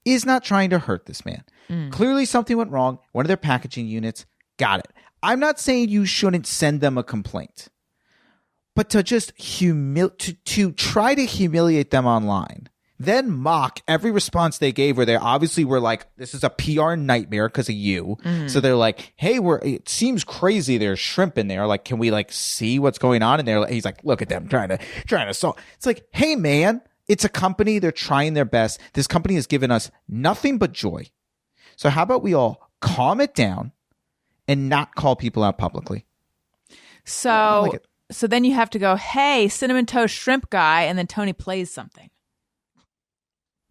is not trying to hurt this man. Clearly, something went wrong. One of their packaging units got it. I'm not saying you shouldn't send them a complaint, but to just to try to humiliate them online, then mock every response they gave where they obviously were like, this is a PR nightmare because of you. So they're like, hey, it seems crazy there's shrimp in there. Like, can we like see what's going on in there? He's like, look at them trying to solve. It's like, hey man, it's a company. They're trying their best. This company has given us nothing but joy. So how about we all calm it down and not call people out publicly?
So then you have to go, hey, cinnamon toast shrimp guy, and then Tony plays something.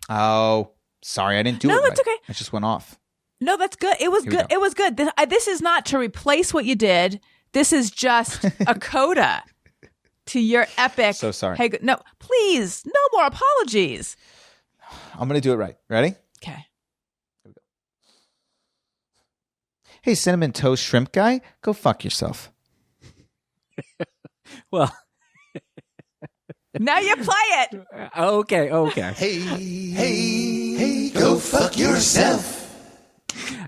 Oh, sorry, I didn't do it.
No, that's
right.
okay.
I just went off.
No, that's good. It was good. It was good. This is not to replace what you did. This is just a coda to your epic.
So sorry.
Hey, no, please, no more apologies.
I'm going to do it right. Ready?
Okay.
Hey, cinnamon toast shrimp guy, go fuck yourself.
Well,
now you play it.
okay.
Hey, go fuck yourself.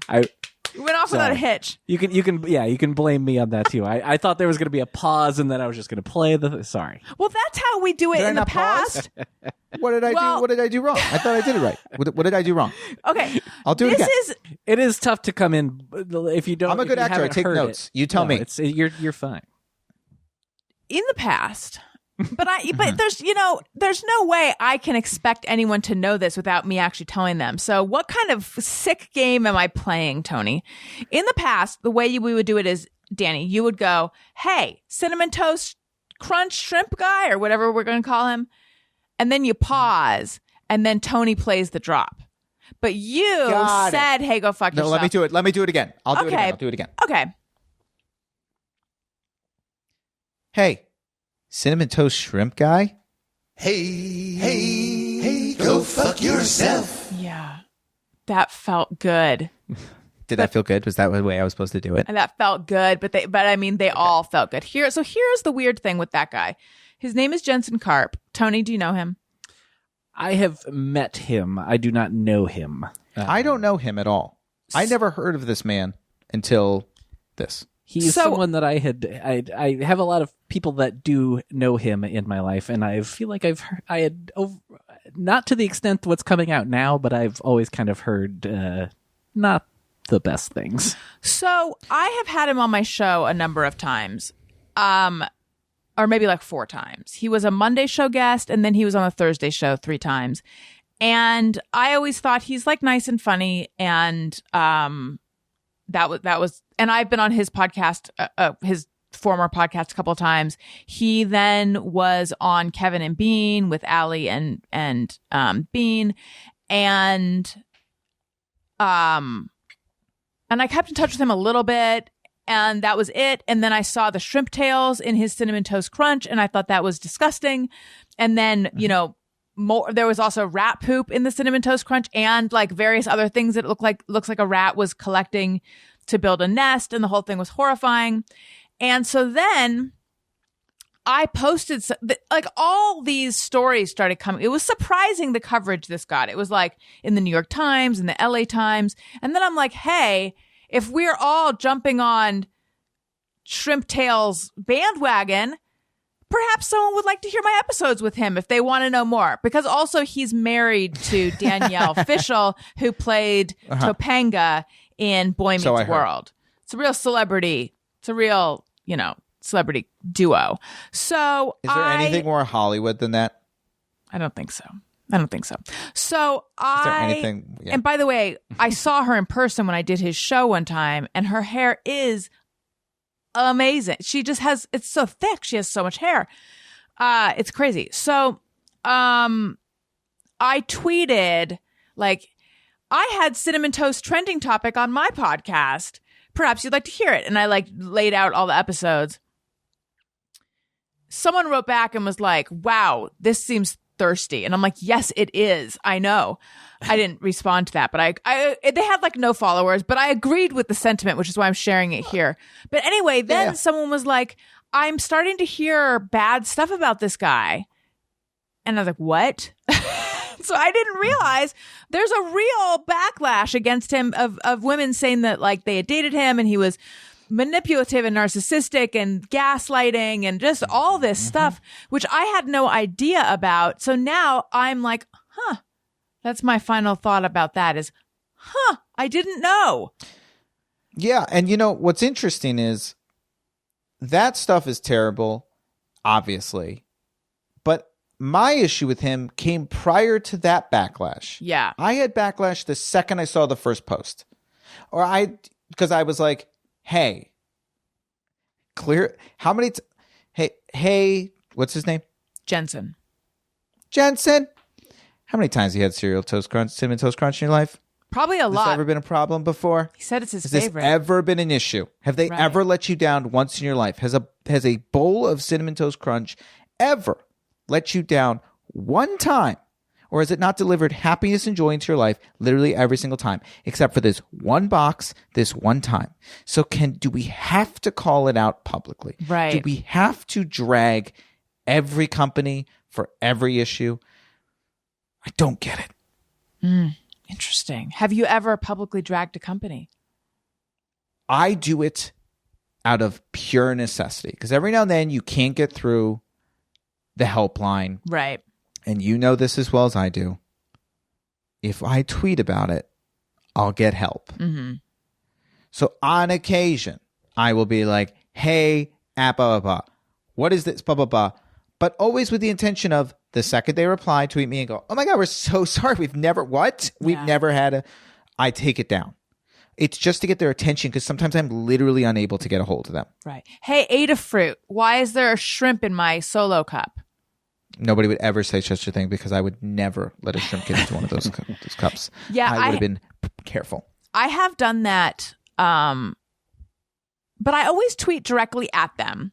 You went off without a hitch.
You can blame me on that too. I thought there was going to be a pause and then I was just going to play the.
Well, that's how we do it in the past.
What did I do? What did I do wrong? I thought I did it right. What did I do wrong?
Okay,
I'll do it again.
It is tough to come in if you don't.
I'm a good actor. I take notes. You tell me.
You're fine.
In the past, but there's no way I can expect anyone to know this without me actually telling them. So what kind of sick game am I playing, Tony? In the past, the way we would do it is, Danny, you would go, hey, cinnamon toast crunch shrimp guy, or whatever we're going to call him. And then you pause, and then Tony plays the drop. But you said, hey, go fuck yourself.
No, let me do it. Let me do it again. I'll do it again.
Okay.
Hey, cinnamon toast shrimp guy.
Hey, go fuck yourself.
Yeah. That felt good.
Did that feel good? Was that the way I was supposed to do it?
And that felt good, but they all felt good. Here's the weird thing with that guy. His name is Jensen Karp. Tony, do you know him?
I have met him. I do not know him.
I don't know him at all. I never heard of this man until this.
He's someone that I have a lot of people that do know him in my life, and I feel like not to the extent what's coming out now, but I've always kind of heard not the best things.
So I have had him on my show a number of times, or maybe like 4 times. He was a Monday show guest, and then he was on a Thursday show 3 times. And I always thought he's like nice and funny, and that was, and I've been on his podcast, his former podcast a couple of times. He then was on Kevin and Bean with Allie and Bean, and I kept in touch with him a little bit, and that was it. And then I saw the shrimp tails in his cinnamon toast crunch, and I thought that was disgusting. And then there was also rat poop in the cinnamon toast crunch, and like various other things that looks like a rat was collecting to build a nest, and the whole thing was horrifying. And so then I posted like all these stories started coming. It was surprising the coverage this got. It was like in the New York Times and the LA Times. And then I'm like, hey, if we're all jumping on Shrimp Tails bandwagon, perhaps someone would like to hear my episodes with him if they want to know more. Because also he's married to Danielle Fishel, who played Topanga in Boy Meets World. It's a real celebrity. It's a real, celebrity duo. So
is there anything more Hollywood than that?
I don't think so. So
is there anything? Yeah.
And by the way, I saw her in person when I did his show one time, and her hair is amazing. She just it's so thick. She has so much hair. It's crazy. So, I tweeted, like, I had cinnamon toast trending topic on my podcast. Perhaps you'd like to hear it. And I like laid out all the episodes. Someone wrote back and was like, wow, this seems thirsty. And I'm like, yes, it is. I know. I didn't respond to that, but they had like no followers, but I agreed with the sentiment, which is why I'm sharing it here. But anyway, then someone was like, I'm starting to hear bad stuff about this guy. And I was like, what? So I didn't realize there's a real backlash against him of women saying that like they had dated him and he was manipulative and narcissistic and gaslighting and just all this stuff, which I had no idea about. So now I'm like, that's my final thought about that is, I didn't know.
Yeah. And you know, what's interesting is that stuff is terrible, obviously. But my issue with him came prior to that backlash.
Yeah.
I had backlash the second I saw the first post. Because I was like, hey, hey, what's his name?
Jensen.
How many times have you had cinnamon toast crunch in your life?
Probably a
Has
lot.
this ever been a problem before?
He said it's his
Has
favorite.
this ever been an issue? Have they ever let you down once in your life? Has a bowl of cinnamon toast crunch ever let you down one time? Or has it not delivered happiness and joy into your life literally every single time, except for this one box, this one time? So do we have to call it out publicly?
Right.
Do we have to drag every company for every issue? I don't get it.
Interesting. Have you ever publicly dragged a company?
I do it out of pure necessity because every now and then you can't get through the helpline.
Right.
And you know this as well as I do. If I tweet about it, I'll get help.
Mm-hmm.
So on occasion, I will be like, hey, blah, blah, blah. What is this? Blah, blah, blah. But always with the intention of the second they reply, tweet me and go, oh my God, we're so sorry. We've never had I take it down. It's just to get their attention because sometimes I'm literally unable to get a hold of them.
Right. Hey, Adafruit, why is there a shrimp in my Solo cup?
Nobody would ever say such a thing because I would never let a shrimp get into one of those cups.
Yeah,
I would have been careful.
I have done that, but I always tweet directly at them.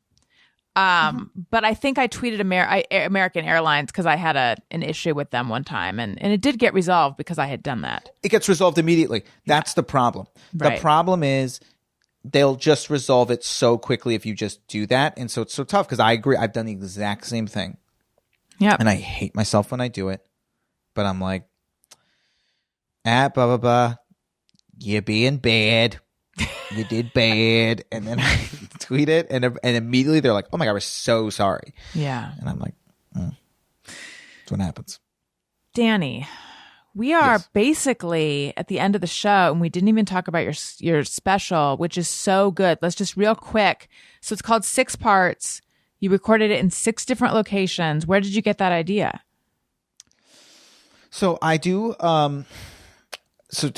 But I think I tweeted American Airlines because I had an issue with them one time, and it did get resolved because I had done that.
It gets resolved immediately. That's the problem.
Right.
The problem is they'll just resolve it so quickly if you just do that, and so it's so tough because I agree. I've done the exact same thing.
Yeah,
and I hate myself when I do it, but I'm like, blah, blah, blah. You're being bad. You did bad. And then I tweet it, and immediately they're like, oh my God, we're so sorry.
Yeah.
And I'm like, that's what happens.
Danny, we are basically at the end of the show, and we didn't even talk about your special, which is so good. Let's just real quick. So it's called 6 Parts. You recorded it in 6 different locations. Where did you get that idea?
So I do. So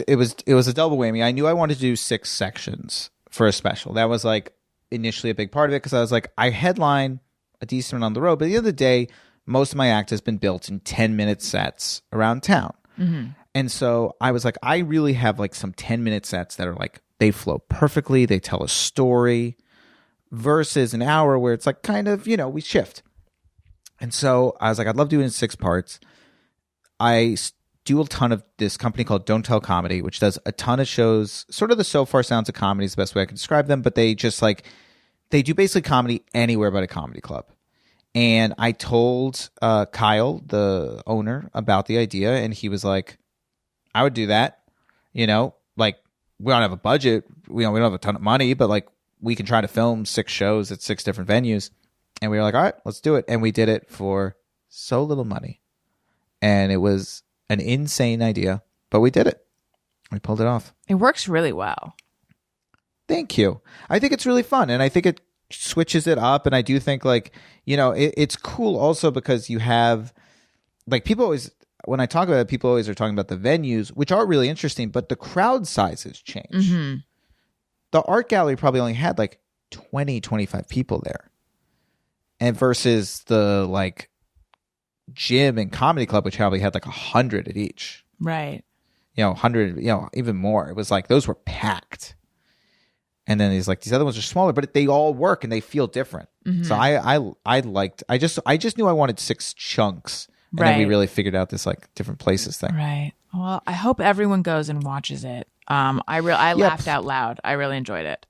it was a double whammy. I knew I wanted to do 6 sections for a special. That was like initially a big part of it because I was like, I headline a decent amount on the road, but at the end of the day, most of my act has been built in 10-minute sets around town. Mm-hmm. And so I was like, I really have like some 10-minute sets that are like, they flow perfectly. They tell a story. Versus an hour where it's like kind of, we shift. And so I was like, I'd love doing it in 6 parts. I do a ton of this company called Don't Tell Comedy, which does a ton of shows, sort of the So Far Sounds of comedy is the best way I can describe them, but they just they do basically comedy anywhere but a comedy club. And I told Kyle, the owner, about the idea, and he was like, I would do that. Like, we don't have a budget. We don't have a ton of money, but like, we can try to film 6 shows at 6 different venues. And we were like, all right, let's do it. And we did it for so little money. And it was an insane idea, but we did it. We pulled it off.
It works really well.
Thank you. I think it's really fun. And I think it switches it up. And I do think it's cool also because you have people always, when I talk about it, people always are talking about the venues, which are really interesting, but the crowd sizes change. Mm-hmm. The art gallery probably only had 20, 25 people there. and versus the like gym and comedy club, which probably had like 100 at each.
Right.
100, even more. It was like those were packed. And then these other ones are smaller, but they all work and they feel different.
Mm-hmm.
So I just knew I wanted 6 chunks. And then we really figured out this like different places thing.
Right. Well, I hope everyone goes and watches it. I laughed out loud. I really enjoyed it.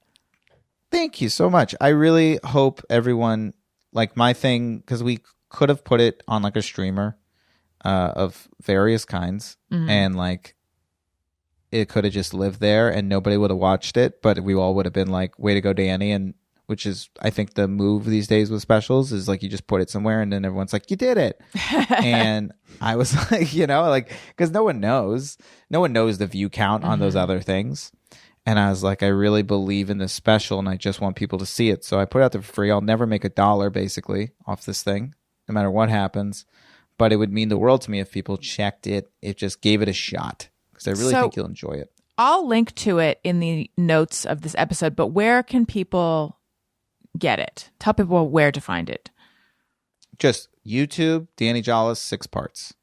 Thank you so much. I really hope everyone, like my thing, because we could have put it on like a streamer of various kinds, and like it could have just lived there and nobody would have watched it, but we all would have been like, way to go, Danny. And which is, I think, the move these days with specials is like you just put it somewhere and then everyone's like, you did it. And I was like, because no one knows the view count on those other things. And I was like, I really believe in this special and I just want people to see it. So I put it out there for free. I'll never make $1 basically off this thing, no matter what happens. But it would mean the world to me if people checked it, it just gave it a shot. Because I really think you'll enjoy it.
I'll link to it in the notes of this episode, but where can people get it? Tell people where to find it.
Just YouTube, Danny Jolles, 6 parts.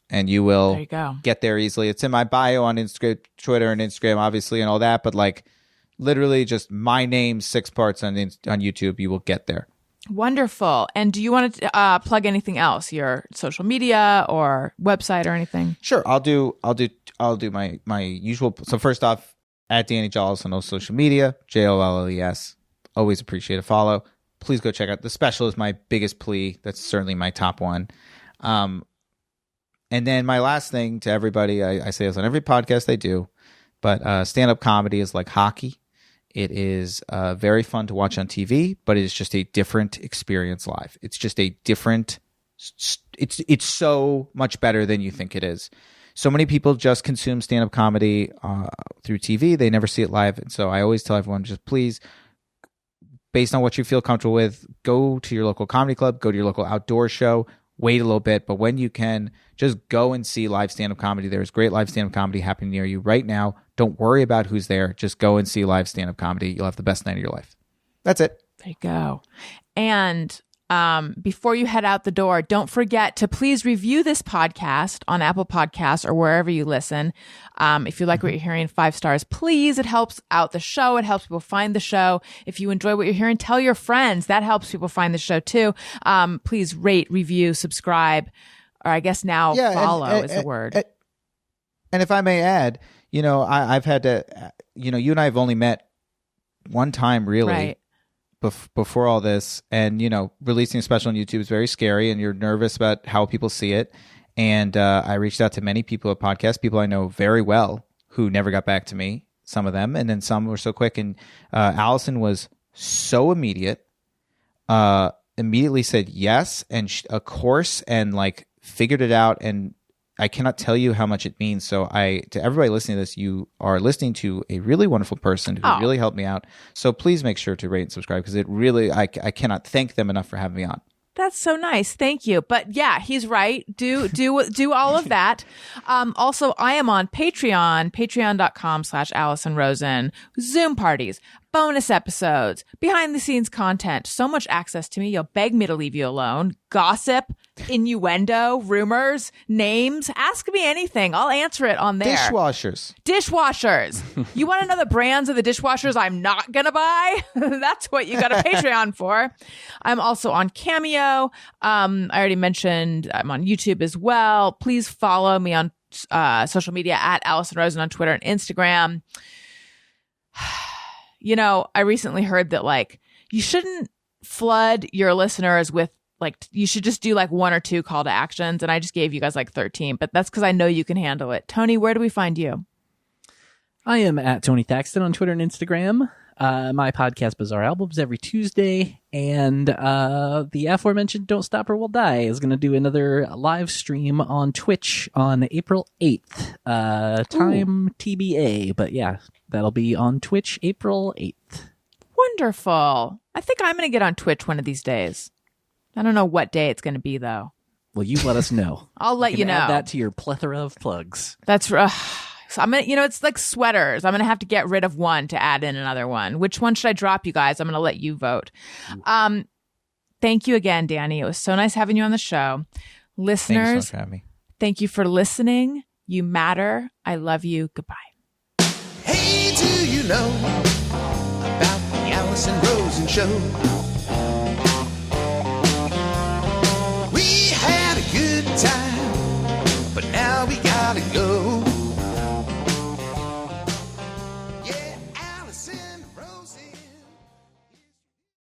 And you will get there easily. It's in my bio on Instagram, Twitter, and Instagram, obviously, and all that. But like literally just my name, 6 parts on YouTube, you will get there.
Wonderful. And do you want to plug anything else? Your social media or website or anything?
Sure. I'll do my usual. So first off, at Danny Jolles on all social media, JOLLES. Always appreciate a follow. Please go check out the special. Is my biggest plea. That's certainly my top one. And then my last thing to everybody, I say this on every podcast I do, but stand-up comedy is like hockey. It is very fun to watch on TV, but it is just a different experience live. It's just a different. It's so much better than you think it is. So many people just consume stand-up comedy through TV. They never see it live. And so I always tell everyone, just please, based on what you feel comfortable with, go to your local comedy club, go to your local outdoor show, wait a little bit. But when you can, just go and see live stand-up comedy. There's great live stand-up comedy happening near you right now. Don't worry about who's there. Just go and see live stand-up comedy. You'll have the best night of your life. That's it. There you
go. And before you head out the door, don't forget to please review this podcast on Apple Podcasts or wherever you listen. If you like what you're hearing, 5 stars, please. It helps out the show. It helps people find the show. If you enjoy what you're hearing, tell your friends. That helps people find the show too. Please rate, review, subscribe, or I guess now follow is the word.
And if I may add, I've had to, you and I have only met one time really.
Right.
Before all this, and releasing a special on YouTube is very scary and you're nervous about how people see it. And I reached out to many people at podcasts, people I know very well who never got back to me, some of them, and then some were so quick. And Alison was so immediately said yes and of course, and like figured it out. And I cannot tell you how much it means. So to everybody listening to this, you are listening to a really wonderful person who really helped me out. So please make sure to rate and subscribe because it really, I cannot thank them enough for having me on.
That's so nice. Thank you. But yeah, he's right. Do all of that. Also, I am on Patreon, patreon.com/Alison Rosen, Zoom parties, bonus episodes, behind the scenes content, so much access to me. You'll beg me to leave you alone. Gossip, innuendo, rumors, names. Ask me anything. I'll answer it on there.
Dishwashers.
You want to know the brands of the dishwashers I'm not going to buy? That's what you got a Patreon for. I'm also on Cameo. I already mentioned I'm on YouTube as well. Please follow me on social media at Alison Rosen on Twitter and Instagram. I recently heard that like you shouldn't flood your listeners with you should just do like 1 or 2 call to actions. And I just gave you guys like 13, but that's because I know you can handle it. Tony, where do we find you?
I am at Tony Thaxton on Twitter and Instagram. My podcast, Bizarre Albums, every Tuesday. And the aforementioned Don't Stop or We'll Die is going to do another live stream on Twitch on April 8th. Time TBA. But yeah, that'll be on Twitch April 8th.
Wonderful. I think I'm going to get on Twitch one of these days. I don't know what day it's going to be, though.
Well, you let us know.
I'll let you know.
Add that to your plethora of plugs.
That's right. So I'm gonna, it's like sweaters. I'm gonna have to get rid of one to add in another one. Which one should I drop, you guys? I'm gonna let you vote. Thank you again, Danny. It was so nice having you on the show.
Thank you so
Listeners,
much for having me.
thank you for listening. You matter. I love you. Goodbye.
Hey, do you know about the Alison Rosen show?